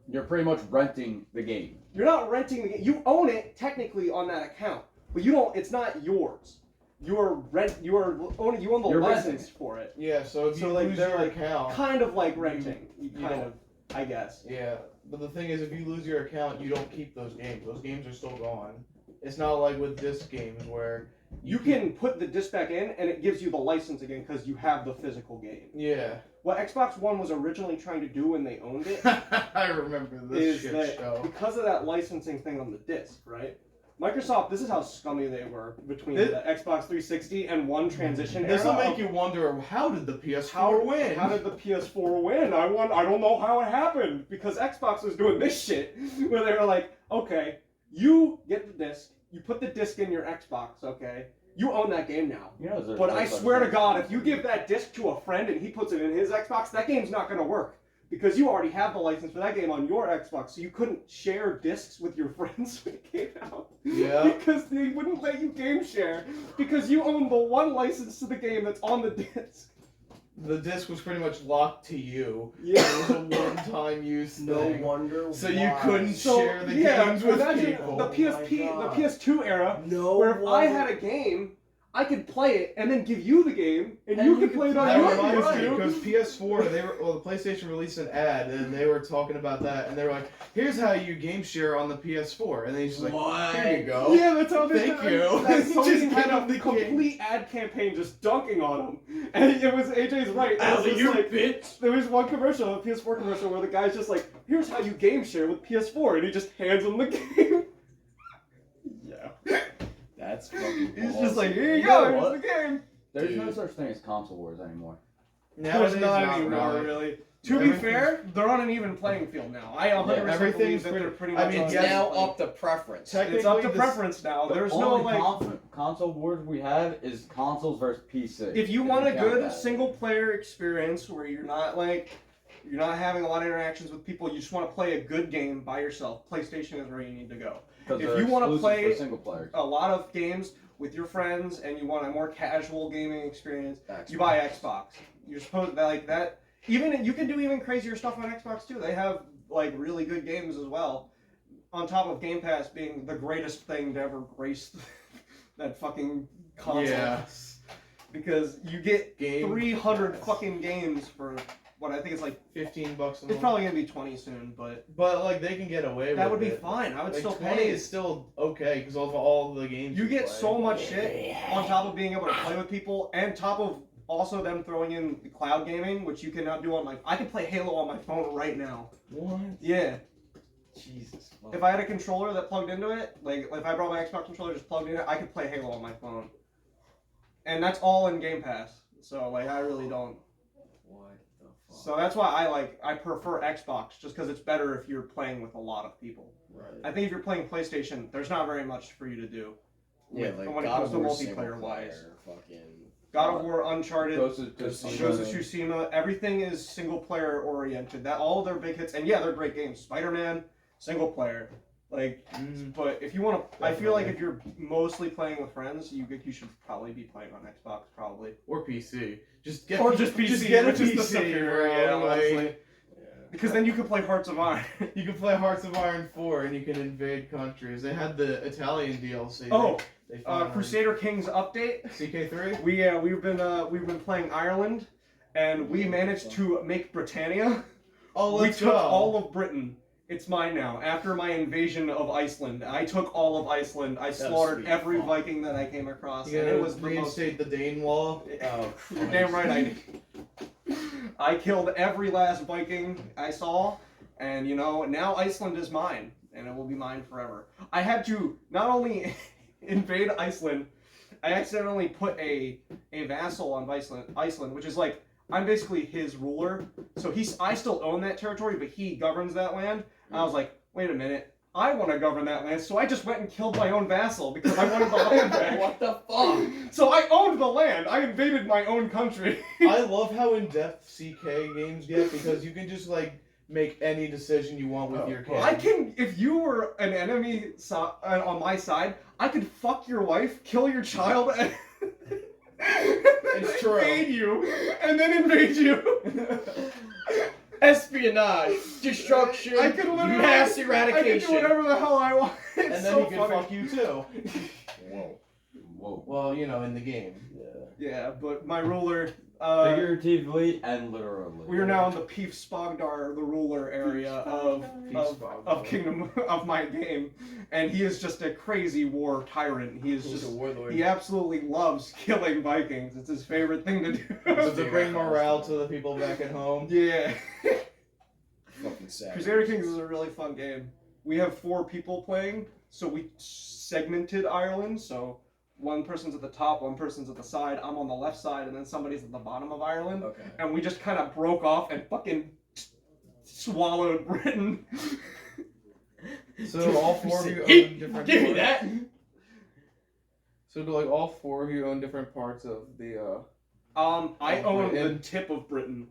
Speaker 3: You're pretty much renting the game.
Speaker 1: You're not renting the game. You own it technically on that account, but you don't. It's not yours. You own the
Speaker 3: You're
Speaker 1: license
Speaker 3: renting.
Speaker 1: for it.
Speaker 2: Yeah, so if you
Speaker 1: So, like,
Speaker 2: lose
Speaker 1: they're,
Speaker 2: your
Speaker 1: like,
Speaker 2: account.
Speaker 1: Kind of like renting.
Speaker 2: you
Speaker 1: Kind
Speaker 2: don't-
Speaker 1: of, I guess.
Speaker 2: Yeah, but the thing is, if you lose your account, you don't keep those games. Those games are still gone. It's not like with disc games where
Speaker 1: You can put the disc back in, and it gives you the license again because you have the physical game.
Speaker 2: Yeah.
Speaker 1: What Xbox One was originally trying to do when they owned it
Speaker 2: I remember this
Speaker 1: is
Speaker 2: shit
Speaker 1: that
Speaker 2: show.
Speaker 1: because of that licensing thing on the disc, right? Microsoft, this is how scummy they were between
Speaker 2: This-
Speaker 1: the Xbox 360 and One transition
Speaker 2: This will
Speaker 1: era
Speaker 2: make
Speaker 1: of
Speaker 2: you wonder, how did the PS4 win?
Speaker 1: How did the PS4 win? I don't know how it happened because Xbox was doing this shit where they were like, okay, you get the disc, you put the disc in your Xbox, okay, you own that game now.
Speaker 3: You know, there's
Speaker 1: But
Speaker 3: no
Speaker 1: I
Speaker 3: such
Speaker 1: swear to
Speaker 3: thing.
Speaker 1: God, if you give that disc to a friend and he puts it in his Xbox, that game's not gonna work because you already have the license for that game on your Xbox, so you couldn't share discs with your friends when it came out.
Speaker 2: Yeah.
Speaker 1: Because they wouldn't let you game share because you own the one license to the game that's on the disc.
Speaker 2: the disc was pretty much locked to you.
Speaker 1: Yeah.
Speaker 2: It was a one-time use
Speaker 4: No
Speaker 2: thing.
Speaker 4: wonder.
Speaker 2: So
Speaker 4: why.
Speaker 2: you couldn't
Speaker 1: So,
Speaker 2: share the
Speaker 1: yeah,
Speaker 2: games with
Speaker 1: imagine
Speaker 2: people.
Speaker 1: the PSP,
Speaker 4: Oh my
Speaker 1: the
Speaker 4: God.
Speaker 1: PS2 era,
Speaker 4: No
Speaker 1: where if I
Speaker 4: wonder-
Speaker 1: had a game, I could play it and then give you the game, and
Speaker 4: And
Speaker 1: you
Speaker 4: you
Speaker 1: could
Speaker 4: could
Speaker 1: play it on
Speaker 2: That
Speaker 1: your
Speaker 2: reminds me,
Speaker 1: PS2.
Speaker 2: because PS4, the PlayStation released an ad, and they were talking about that, and they were like, "Here's how you game share on the PS4," and then he's just like,
Speaker 4: What?
Speaker 2: "Here you go."
Speaker 1: Yeah, that's how they
Speaker 2: Thank
Speaker 1: did it.
Speaker 2: you.
Speaker 1: That
Speaker 2: Just
Speaker 1: Sony
Speaker 2: give
Speaker 1: had
Speaker 2: him
Speaker 1: a
Speaker 2: the
Speaker 1: complete ad campaign just dunking on him, and it was AJ's right. It was
Speaker 4: Alley,
Speaker 1: just
Speaker 4: you
Speaker 1: like,
Speaker 4: bitch.
Speaker 1: there was one commercial, a PS4 commercial, where the guy's just like, "Here's how you game share with PS4," and he just hands him the game.
Speaker 3: Yeah. That's fucking
Speaker 1: He's
Speaker 3: awesome.
Speaker 1: just like, "Here you
Speaker 3: You know
Speaker 1: go,
Speaker 3: what?
Speaker 1: here's the game."
Speaker 3: There's no
Speaker 2: Dude.
Speaker 3: such thing as console wars anymore.
Speaker 2: Nowadays,
Speaker 1: There's not anymore, really. To be
Speaker 2: Everything's-
Speaker 1: fair, they're on an even playing field now. I 100%
Speaker 2: everything's
Speaker 1: believe that
Speaker 2: pretty-
Speaker 1: they're pretty
Speaker 2: I
Speaker 1: much
Speaker 2: mean,
Speaker 1: on
Speaker 4: It's
Speaker 1: an
Speaker 2: yes,
Speaker 4: now
Speaker 1: even playing
Speaker 4: up to preference.
Speaker 2: Technically,
Speaker 1: It's up to
Speaker 2: this-
Speaker 1: preference now.
Speaker 3: The
Speaker 1: There's no
Speaker 3: only
Speaker 1: like.
Speaker 3: console wars we have is consoles versus PC.
Speaker 1: If you want a
Speaker 3: count
Speaker 1: good
Speaker 3: that.
Speaker 1: single player experience where you're not having a lot of interactions with people, you just want to play a good game by yourself, PlayStation is where you need to go.
Speaker 3: 'Cause
Speaker 1: if
Speaker 3: they're
Speaker 1: you wanna
Speaker 3: exclusive
Speaker 1: play-
Speaker 3: for single players.
Speaker 1: A lot of games with your friends and you want a more casual gaming experience, you buy Xbox. You're supposed to like that. Even you can do even crazier stuff on Xbox too. They have like really good games as well. On top of Game Pass being the greatest thing to ever grace that fucking console.
Speaker 2: Yeah.
Speaker 1: Because you get
Speaker 2: Game
Speaker 1: 300
Speaker 2: Pass.
Speaker 1: fucking games for what I think is like.
Speaker 2: $15 a
Speaker 1: It's
Speaker 2: month.
Speaker 1: probably gonna be 20 soon, but
Speaker 2: But like they can get away with
Speaker 1: that would be
Speaker 2: it.
Speaker 1: fine. I would
Speaker 2: Like
Speaker 1: still
Speaker 2: 20
Speaker 1: pay.
Speaker 2: is still okay because of all the games
Speaker 1: You get
Speaker 2: play.
Speaker 1: so much shit on top of being able to play with people, and top of also them throwing in cloud gaming, which you cannot do on my. I can play Halo on my phone right now.
Speaker 2: What?
Speaker 1: Yeah,
Speaker 3: Jesus.
Speaker 1: if I had a controller that plugged into it, like if I brought my Xbox controller just plugged in it, I could play Halo on my phone. And that's all in Game Pass. So like I really don't.
Speaker 3: What the fuck?
Speaker 1: So that's why I prefer Xbox just because it's better if you're playing with a lot of people.
Speaker 4: Right.
Speaker 1: I think if you're playing PlayStation, there's not very much for you to do.
Speaker 4: Yeah,
Speaker 1: with-
Speaker 4: like
Speaker 1: when it
Speaker 4: God
Speaker 1: comes to
Speaker 4: of War
Speaker 1: multiplayer
Speaker 4: single
Speaker 1: wise.
Speaker 4: player, fucking.
Speaker 1: God of War, Uncharted,
Speaker 3: Ghost of
Speaker 1: Ghost of
Speaker 3: Tsushima.
Speaker 1: Tsushima, everything is single player oriented. That all of their big hits, and yeah, they're great games. Spider-Man, single player. Like, but if you want to, I feel like if you're mostly playing with friends, you should probably be playing on Xbox, probably.
Speaker 2: Or PC. Just get
Speaker 1: Or just PC,
Speaker 2: Just get a
Speaker 1: which is the
Speaker 2: PC,
Speaker 1: superior,
Speaker 2: bro.
Speaker 1: yeah,
Speaker 2: Like,
Speaker 1: honestly. Because then you can play Hearts of Iron.
Speaker 2: you can play Hearts of Iron 4 and you can invade countries. They had the Italian DLC.
Speaker 1: Oh,
Speaker 2: they finally-
Speaker 1: Crusader Kings update.
Speaker 2: CK3.
Speaker 1: We've been playing Ireland, and we managed to make Britannia.
Speaker 2: Oh,
Speaker 1: We
Speaker 2: let's
Speaker 1: took
Speaker 2: go.
Speaker 1: all of Britain. It's mine now. After my invasion of Iceland, I took all of Iceland. I slaughtered
Speaker 4: sweet.
Speaker 1: every
Speaker 4: Fuck.
Speaker 1: Viking that I came across,
Speaker 2: You
Speaker 1: and
Speaker 2: gotta
Speaker 1: it was the most.
Speaker 2: reinstate the Dane law.
Speaker 4: Oh,
Speaker 1: You're damn right I did. I killed every last Viking I saw, and now Iceland is mine, and it will be mine forever. I had to not only invade Iceland, I accidentally put a vassal on Iceland, which is like I'm basically his ruler. So I still own that territory, but he governs that land. And I was like, wait a minute, I want to govern that land, so I just went and killed my own vassal because I wanted the land back.
Speaker 3: What the fuck?
Speaker 1: So I owned the land. I invaded my own country.
Speaker 2: I love how in-depth CK games get because you can just like make any decision you want with your kid.
Speaker 1: I can, if you were an enemy on my side, I could fuck your wife, kill your child, and
Speaker 2: It's true.
Speaker 1: invade you, and then invade you.
Speaker 4: espionage, destruction,
Speaker 1: I could literally,
Speaker 4: mass
Speaker 1: I could
Speaker 4: eradication.
Speaker 1: do whatever the hell I want. It's
Speaker 2: And then
Speaker 1: so
Speaker 2: he can
Speaker 1: funny.
Speaker 2: fuck you too.
Speaker 4: Whoa.
Speaker 3: Whoa.
Speaker 2: Well, in the game.
Speaker 1: Yeah, but my ruler.
Speaker 3: Figuratively and literally.
Speaker 1: We are now in the Peef Spogdar, the ruler area of Kingdom of my game, and he is just a crazy war tyrant. He is
Speaker 4: He's
Speaker 1: just.
Speaker 4: a warlord.
Speaker 1: He absolutely loves killing Vikings. It's his favorite thing to
Speaker 2: So
Speaker 1: do.
Speaker 2: to bring morale to the people back at home.
Speaker 1: Yeah.
Speaker 4: Fucking sad.
Speaker 1: Crusader Kings is a really fun game. We have 4 people playing, so we segmented Ireland. So one person's at the top, one person's at the side, I'm on the left side, and then somebody's at the bottom of Ireland.
Speaker 4: Okay.
Speaker 1: And we just kind of broke off and fucking swallowed Britain.
Speaker 2: So all 4 of you
Speaker 4: Hey,
Speaker 2: own different
Speaker 4: give me
Speaker 2: parts.
Speaker 4: that.
Speaker 2: So do like all 4 of you own different parts of the
Speaker 1: I
Speaker 2: Oh,
Speaker 1: own the
Speaker 2: Britain.
Speaker 1: tip of Britain.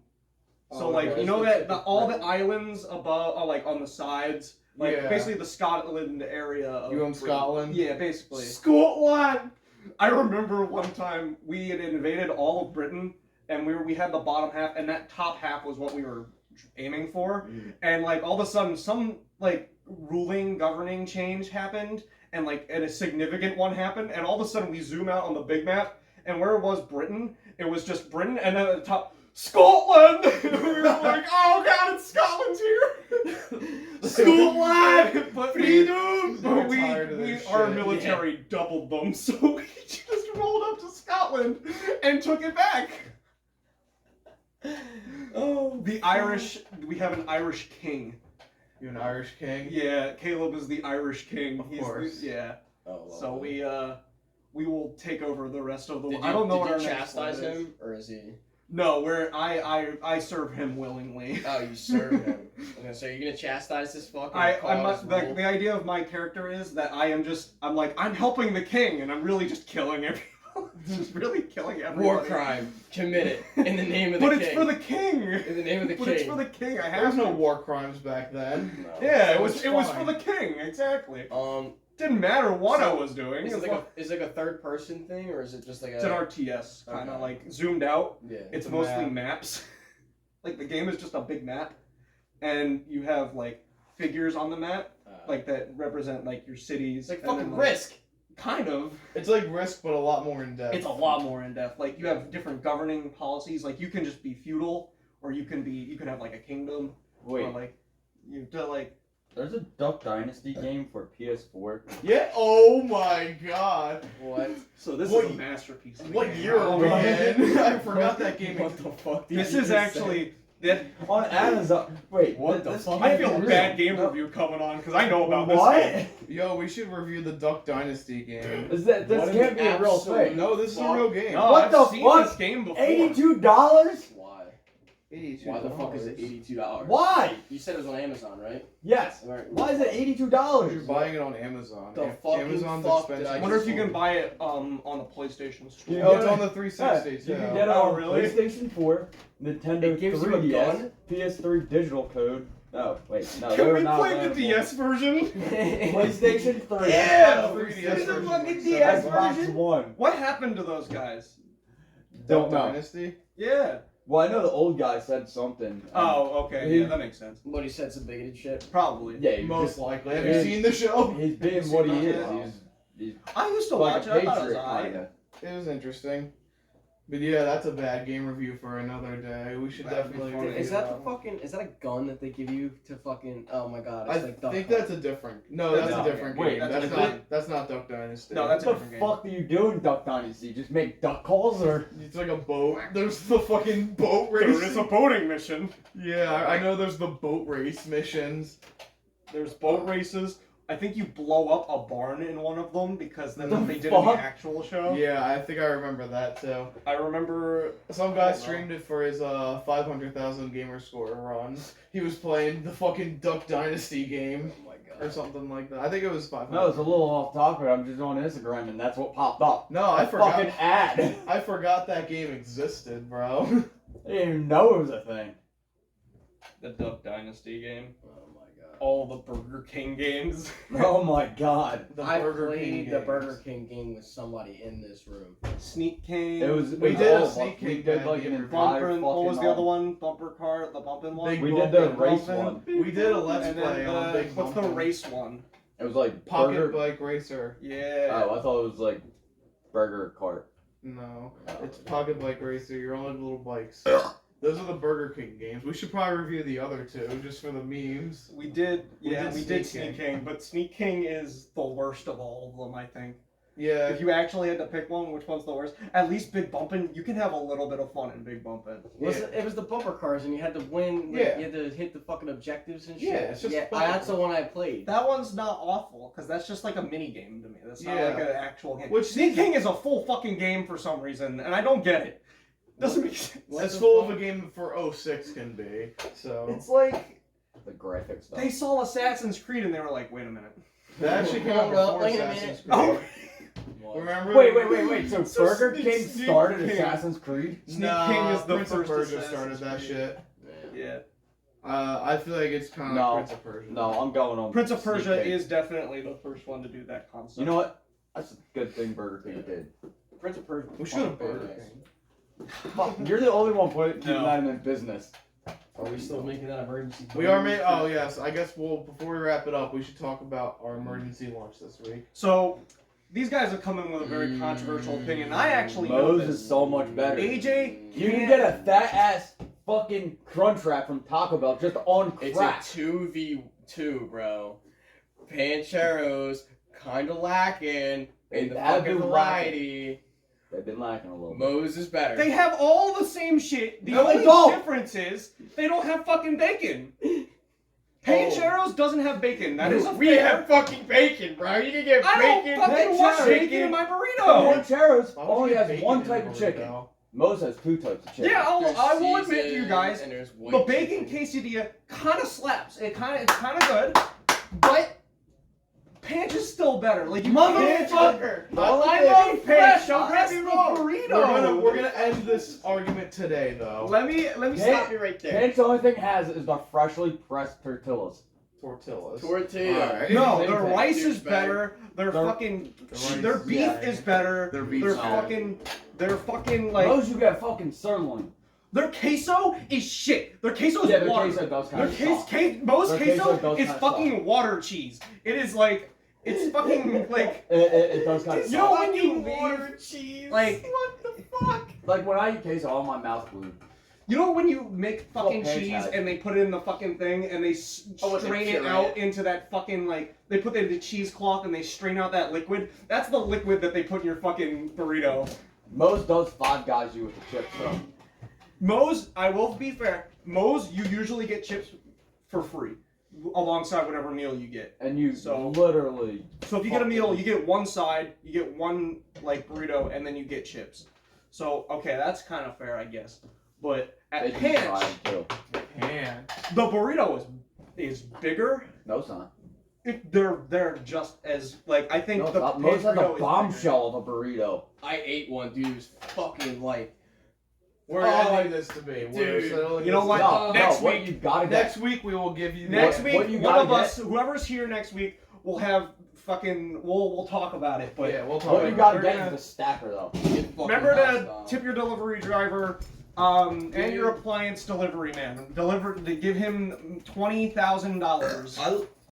Speaker 1: So
Speaker 2: Oh,
Speaker 1: like
Speaker 2: okay.
Speaker 1: you know
Speaker 4: The
Speaker 1: that
Speaker 4: tip of
Speaker 1: all the
Speaker 4: Britain.
Speaker 1: islands above, are like on the sides, like
Speaker 2: Yeah.
Speaker 1: basically the Scotland area. Of
Speaker 2: You own
Speaker 1: Britain.
Speaker 2: Scotland?
Speaker 1: Yeah, basically.
Speaker 4: Scotland.
Speaker 1: I remember one time we had invaded all of Britain, and we had the bottom half, and that top half was what we were aiming for. And like all of a sudden, some like governing change happened, and a significant one happened, and all of a sudden we zoom out on the big map, and where it was Britain, it was just Britain, and then at the top, Scotland! We were like, oh god, it's Scotland's here! Scotland! But our military doubled them, so we just rolled up to Scotland and took it back. Oh, we have an Irish king.
Speaker 2: You're an Irish king?
Speaker 1: Yeah, Caleb is the Irish king.
Speaker 2: Of course.
Speaker 1: Yeah.
Speaker 4: Oh,
Speaker 1: So we will take over the rest of the world.
Speaker 4: Did
Speaker 1: I don't know what our
Speaker 4: you
Speaker 1: next one
Speaker 4: chastise
Speaker 1: is.
Speaker 4: him, or is he?
Speaker 1: No, I serve him willingly.
Speaker 4: Oh, you serve him. Okay, so you're gonna chastise this fucking
Speaker 1: The idea of my character is that I'm helping the king, and I'm really just killing everyone. Just really killing everybody.
Speaker 4: War crime committed in the name of the
Speaker 1: but
Speaker 4: king.
Speaker 1: it's for the king.
Speaker 4: In the name of the
Speaker 1: But
Speaker 4: king.
Speaker 1: it's for the king. I
Speaker 2: There was
Speaker 1: have
Speaker 2: no
Speaker 1: to.
Speaker 2: war crimes back then.
Speaker 4: No.
Speaker 1: Yeah,
Speaker 2: So
Speaker 1: it was
Speaker 2: fine.
Speaker 1: for the king. Exactly.
Speaker 2: Didn't
Speaker 1: matter what
Speaker 4: So,
Speaker 1: I was doing.
Speaker 4: Is
Speaker 1: It's
Speaker 4: it like a third person thing, or is it just like
Speaker 1: an RTS, kind of
Speaker 4: Okay.
Speaker 1: like zoomed out.
Speaker 4: Yeah.
Speaker 1: It's
Speaker 2: a
Speaker 1: mostly
Speaker 2: map.
Speaker 1: maps. Like the game is just a big map, and you have like figures on the map, like that represent like your cities.
Speaker 4: It's like
Speaker 1: and
Speaker 4: fucking
Speaker 1: then,
Speaker 4: Risk.
Speaker 1: Kind of.
Speaker 2: It's like Risk, but a lot more in depth.
Speaker 1: It's a lot more in depth. Like you have different governing policies. Like you can just be feudal, or you can have like a kingdom,
Speaker 3: Wait,
Speaker 1: or like you do like.
Speaker 3: there's a Duck Dynasty game for PS4.
Speaker 2: Yeah. Oh my god.
Speaker 4: What?
Speaker 1: So this
Speaker 2: What
Speaker 1: is a
Speaker 2: y-
Speaker 1: masterpiece. of a
Speaker 2: What
Speaker 1: game.
Speaker 2: year are we in? I forgot that game.
Speaker 4: What the fuck? did
Speaker 1: This
Speaker 4: you
Speaker 1: is
Speaker 4: just
Speaker 1: actually that.
Speaker 3: On Amazon. Wait,
Speaker 4: What the
Speaker 3: this
Speaker 4: fuck?
Speaker 1: I
Speaker 3: can't
Speaker 1: feel
Speaker 3: be
Speaker 1: a
Speaker 3: real.
Speaker 1: bad game
Speaker 3: No.
Speaker 1: review coming on because I know about this.
Speaker 3: What?
Speaker 1: Game.
Speaker 2: Yo, we should review the Duck Dynasty game.
Speaker 3: Is that this
Speaker 4: What an
Speaker 3: can't be a real
Speaker 4: absolute-
Speaker 3: thing?
Speaker 2: No, this is a real game.
Speaker 1: No,
Speaker 3: What
Speaker 1: I've
Speaker 3: the
Speaker 1: seen
Speaker 3: fuck?
Speaker 1: this game before.
Speaker 3: $82?
Speaker 4: Why?
Speaker 2: $82.
Speaker 4: Why the fuck is it $82?
Speaker 3: Why?
Speaker 4: You said it was on Amazon, right?
Speaker 3: Yes.
Speaker 4: Alright.
Speaker 3: Why is it
Speaker 2: You're
Speaker 3: $82?
Speaker 2: buying it on Amazon.
Speaker 4: The fucking
Speaker 2: Amazon's
Speaker 4: fuck did
Speaker 2: expensive.
Speaker 4: I
Speaker 1: I wonder if you
Speaker 4: just-
Speaker 1: can buy it on the PlayStation Store.
Speaker 3: Yeah.
Speaker 2: Oh, it's on the 360
Speaker 3: You
Speaker 2: too.
Speaker 3: can get it
Speaker 1: Oh,
Speaker 3: on
Speaker 1: really?
Speaker 3: PlayStation 4, Nintendo
Speaker 4: It gives you a
Speaker 3: 3DS,
Speaker 4: gun?
Speaker 3: PS3 digital code. No, wait, no.
Speaker 1: Can
Speaker 3: they're
Speaker 1: we
Speaker 3: not
Speaker 1: play the
Speaker 3: available.
Speaker 1: DS version?
Speaker 3: PlayStation 3.
Speaker 1: Yeah,
Speaker 2: the 3DS
Speaker 1: there's a
Speaker 2: version
Speaker 1: fucking
Speaker 2: was
Speaker 1: DS
Speaker 3: Xbox
Speaker 1: version.
Speaker 3: One.
Speaker 1: What happened to those guys?
Speaker 3: Don't know.
Speaker 2: Dynasty?
Speaker 1: Yeah.
Speaker 3: Well, I know the old guy said something.
Speaker 1: Oh, okay. Yeah, that makes sense.
Speaker 4: What, he said some bigoted shit?
Speaker 1: Probably.
Speaker 3: Yeah, he's
Speaker 2: Most
Speaker 3: just,
Speaker 2: likely. Have
Speaker 3: Yeah.
Speaker 2: you seen the show?
Speaker 3: he's being what he is.
Speaker 1: Yeah.
Speaker 3: He's
Speaker 1: I used to
Speaker 3: like
Speaker 1: watch
Speaker 3: a
Speaker 1: it. I thought it was
Speaker 3: patriot,
Speaker 1: alright.
Speaker 3: kinda.
Speaker 2: It was interesting. But yeah, that's a bad game review for another day. We should
Speaker 1: That'd be
Speaker 2: definitely
Speaker 1: funny.
Speaker 2: review
Speaker 4: Is that
Speaker 2: that
Speaker 4: the
Speaker 2: one.
Speaker 4: fucking? Is that a gun that they give you to fucking? Oh my god!
Speaker 2: I
Speaker 4: It's like Duck
Speaker 2: think
Speaker 4: Hunt.
Speaker 2: that's a different. No, that's
Speaker 3: No,
Speaker 2: a different
Speaker 3: wait,
Speaker 2: game.
Speaker 1: that's
Speaker 2: That's
Speaker 1: a
Speaker 2: not. That's not Duck Dynasty.
Speaker 1: No, that's a
Speaker 3: What the
Speaker 1: different game.
Speaker 3: fuck do you do in Duck Dynasty? Just make duck calls or?
Speaker 2: It's like a boat. There's the fucking boat race.
Speaker 1: There is a boating mission.
Speaker 2: Yeah, I know. There's the boat race missions.
Speaker 1: There's boat races. I think you blow up a barn in one of them because then
Speaker 3: The
Speaker 1: they did in the
Speaker 3: fuck?
Speaker 1: actual show.
Speaker 2: Yeah, I think I remember that too.
Speaker 1: I remember.
Speaker 2: Some guy
Speaker 1: Oh, no.
Speaker 2: streamed it for his 500,000 gamer score run. He was playing the fucking Duck Dynasty game
Speaker 4: Oh my
Speaker 2: or
Speaker 4: god!
Speaker 2: something like that. I think it was 500.
Speaker 3: No, it's a little off topic. I'm just on Instagram and that's what popped up.
Speaker 2: No, I
Speaker 3: A
Speaker 2: forgot.
Speaker 3: Fucking ad.
Speaker 2: I forgot that game existed, bro.
Speaker 3: I didn't even know it was a thing.
Speaker 1: The Duck Dynasty game.
Speaker 4: Oh my god!
Speaker 1: All the Burger King games.
Speaker 3: Oh my god.
Speaker 2: The
Speaker 4: I
Speaker 2: Burger King
Speaker 4: played the
Speaker 2: games.
Speaker 4: Burger King game with somebody in this room.
Speaker 1: Sneak King.
Speaker 3: It was.
Speaker 2: We
Speaker 3: it
Speaker 2: did
Speaker 3: was
Speaker 2: a
Speaker 3: all-
Speaker 2: Sneak
Speaker 3: We
Speaker 2: King
Speaker 3: did like
Speaker 2: game
Speaker 3: an
Speaker 2: review.
Speaker 3: entire
Speaker 1: Bumper. What was
Speaker 3: fucking,
Speaker 1: the other one? Bumper car. The bumping one.
Speaker 2: Big
Speaker 3: We did the
Speaker 2: Bumpin'.
Speaker 3: race
Speaker 1: Bumpin'.
Speaker 3: one.
Speaker 2: We did a Let's
Speaker 1: And
Speaker 2: Play
Speaker 1: then
Speaker 2: on Big
Speaker 1: what's the
Speaker 2: Bumpin'.
Speaker 1: race one?
Speaker 3: It was like
Speaker 2: Pocket
Speaker 3: burger.
Speaker 2: Bike Racer.
Speaker 1: Yeah.
Speaker 3: Oh, I thought it was like burger cart.
Speaker 2: No,
Speaker 3: Oh,
Speaker 2: it's
Speaker 3: okay.
Speaker 2: Pocket Bike Racer. You're on like little bikes. Those are the Burger King games. We should probably review the other two just for the memes.
Speaker 1: We did. Yeah, we did
Speaker 2: Sneak
Speaker 1: Sneak King, but Sneak King is the worst of all of them, I think.
Speaker 2: Yeah,
Speaker 1: If you actually had to pick one, which one's the worst? At least Big Bumpin', you can have a little bit of fun in Big Bumpin'.
Speaker 4: It was the bumper cars, and you had to win. Like,
Speaker 2: Yeah.
Speaker 4: You had to hit the fucking objectives and shit.
Speaker 2: Yeah, it's just bumper
Speaker 4: that's the one I played.
Speaker 1: That one's not awful, because that's just like a mini game to me. That's not
Speaker 2: Yeah.
Speaker 1: like an actual game.
Speaker 2: Which
Speaker 1: Sneak King is a full fucking game for some reason, and I don't get it. Doesn't make sense.
Speaker 4: What
Speaker 2: as
Speaker 4: the
Speaker 2: full of
Speaker 4: fuck?
Speaker 2: a game for 06 can be. So
Speaker 1: It's like
Speaker 3: The graphic stuff.
Speaker 1: they saw Assassin's Creed and they were like, wait a minute.
Speaker 2: that actually came out
Speaker 4: Hold up,
Speaker 2: before
Speaker 4: wait a
Speaker 2: Assassin's
Speaker 4: minute.
Speaker 2: Creed.
Speaker 1: Oh,
Speaker 2: Remember?
Speaker 3: Wait. So,
Speaker 1: So
Speaker 3: Burger
Speaker 1: Sneak-
Speaker 3: King
Speaker 1: Sneak
Speaker 3: started
Speaker 1: King.
Speaker 3: Assassin's Creed?
Speaker 1: Sneak
Speaker 2: Nah,
Speaker 1: King is the
Speaker 2: Prince of
Speaker 1: first
Speaker 2: Persia
Speaker 1: Assassin's
Speaker 2: started that
Speaker 1: Creed.
Speaker 2: shit.
Speaker 1: Yeah.
Speaker 2: I feel like it's kind of
Speaker 3: No.
Speaker 2: like Prince of Persia.
Speaker 3: No, I'm going on.
Speaker 1: Prince of
Speaker 3: Sneak
Speaker 1: Persia
Speaker 3: King.
Speaker 1: is definitely the first one to do that concept.
Speaker 3: You know what? That's a good thing Burger King did.
Speaker 4: Prince of Persia.
Speaker 2: We should have
Speaker 4: fucking
Speaker 2: Burger
Speaker 4: badass.
Speaker 2: King.
Speaker 3: Fuck, you're the only one keeping
Speaker 1: No.
Speaker 3: that in business.
Speaker 4: Are we still making that emergency?
Speaker 2: We are made. Oh yes, I guess before we wrap it up, we should talk about our emergency lunch this week.
Speaker 1: So, these guys are coming with a very controversial opinion. I actually know
Speaker 3: Moe's
Speaker 1: this.
Speaker 3: is so much better.
Speaker 1: AJ,
Speaker 3: You can get a fat ass fucking crunch wrap from Taco Bell just on
Speaker 5: It's
Speaker 3: crack.
Speaker 5: a 2v2, bro. Pancheros kinda lacking in the
Speaker 3: They have
Speaker 5: fucking
Speaker 3: been
Speaker 5: variety.
Speaker 3: They've been lacking a little bit.
Speaker 5: Moe's is better.
Speaker 1: They have all the same shit. The
Speaker 3: No, they
Speaker 1: only
Speaker 3: don't.
Speaker 1: difference is they don't have fucking bacon. Pancheros doesn't have bacon. That is a
Speaker 5: we
Speaker 1: fair.
Speaker 5: have fucking bacon, bro. You can get
Speaker 1: I don't
Speaker 5: bacon.
Speaker 1: fucking want
Speaker 3: Pancheros.
Speaker 1: bacon in my burrito.
Speaker 3: Pancheros
Speaker 2: Why would
Speaker 3: only
Speaker 2: you get
Speaker 3: has
Speaker 2: bacon
Speaker 3: one
Speaker 2: in
Speaker 3: type
Speaker 2: a
Speaker 3: of chicken.
Speaker 2: burrito?
Speaker 3: Moe's has 2 types of chicken.
Speaker 1: Yeah,
Speaker 5: There's
Speaker 1: I will admit to you
Speaker 5: seasoned
Speaker 1: guys,
Speaker 5: and there's white
Speaker 1: the bacon
Speaker 5: chicken.
Speaker 1: quesadilla kind of slaps. It's kind of good, but Panch is still better. Like you
Speaker 5: Motherfucker!
Speaker 1: I love Panch. Don't grab
Speaker 3: Honestly,
Speaker 1: me burrito.
Speaker 2: We're gonna end this argument today, though.
Speaker 1: Let me stop you right there.
Speaker 3: Panch, the only thing it has is the freshly pressed tortillas.
Speaker 2: Tortillas.
Speaker 5: Tortilla.
Speaker 2: Alright.
Speaker 1: No,
Speaker 3: Same
Speaker 1: their
Speaker 3: thing.
Speaker 1: rice is
Speaker 5: Dude's
Speaker 1: better. Their
Speaker 3: Their-
Speaker 1: fucking
Speaker 2: rice-
Speaker 1: their beef
Speaker 3: yeah.
Speaker 1: is better.
Speaker 2: Their beef's
Speaker 1: Their
Speaker 2: better.
Speaker 1: fucking like
Speaker 3: Moe's you get fucking sirloin.
Speaker 1: their queso is shit. Their queso is
Speaker 3: Yeah, their
Speaker 1: water.
Speaker 3: queso does
Speaker 1: Their
Speaker 3: kind of
Speaker 1: most
Speaker 3: Their
Speaker 1: queso
Speaker 3: queso does
Speaker 1: is
Speaker 3: kinda
Speaker 1: fucking water cheese. It is like it's fucking like
Speaker 3: It does kind of
Speaker 1: You know when you
Speaker 5: water cheese.
Speaker 1: like
Speaker 5: what the fuck?
Speaker 3: Like when I eat queso, all my mouth blue.
Speaker 1: you know when you make fucking
Speaker 3: Panch
Speaker 1: cheese
Speaker 3: has.
Speaker 1: and they put it in the fucking thing and they
Speaker 5: Oh, and they
Speaker 1: strain it
Speaker 5: puree
Speaker 1: out
Speaker 5: it.
Speaker 1: into that fucking like they put it in the cheesecloth and they strain out that liquid. That's the liquid that they put in your fucking burrito.
Speaker 3: Moe's does Five Guys you with the chips though.
Speaker 1: Moe's, I will be fair. Moe's, you usually get chips for free alongside whatever meal you get.
Speaker 3: And you
Speaker 1: So-
Speaker 3: literally.
Speaker 1: So if you get a meal, you get one side, you get one like burrito, and then you get chips. So okay, that's kind of fair, I guess. But
Speaker 3: They
Speaker 1: at
Speaker 3: deep fry
Speaker 1: Panch,
Speaker 3: them too.
Speaker 2: Man.
Speaker 1: the burrito is bigger.
Speaker 3: No, it's not.
Speaker 1: They're just as like I think
Speaker 3: No,
Speaker 1: the
Speaker 3: it's not. Moe's has
Speaker 1: Panch
Speaker 3: a
Speaker 1: burrito is
Speaker 3: bombshell of a burrito.
Speaker 5: I ate one, dude. It was fucking like.
Speaker 2: We're ending this debate. We're
Speaker 5: Dude.
Speaker 2: settling
Speaker 1: You know
Speaker 2: this
Speaker 1: what?
Speaker 2: down.
Speaker 1: Next
Speaker 3: what
Speaker 1: week-
Speaker 3: you gotta
Speaker 2: Next
Speaker 3: get.
Speaker 2: week we will give you
Speaker 1: Next
Speaker 2: the,
Speaker 1: week,
Speaker 3: what you
Speaker 1: one
Speaker 3: gotta
Speaker 1: of
Speaker 3: get-
Speaker 1: us, whoever's here next week, will have fucking. We'll talk about it. But
Speaker 2: Yeah, we'll talk
Speaker 3: What you
Speaker 2: about
Speaker 3: gotta
Speaker 1: We're
Speaker 3: get
Speaker 1: gonna-
Speaker 3: is the stacker though.
Speaker 5: Get fucking
Speaker 1: remember to
Speaker 5: hostile.
Speaker 1: tip your delivery driver. And your appliance delivery man. Give him $20,000.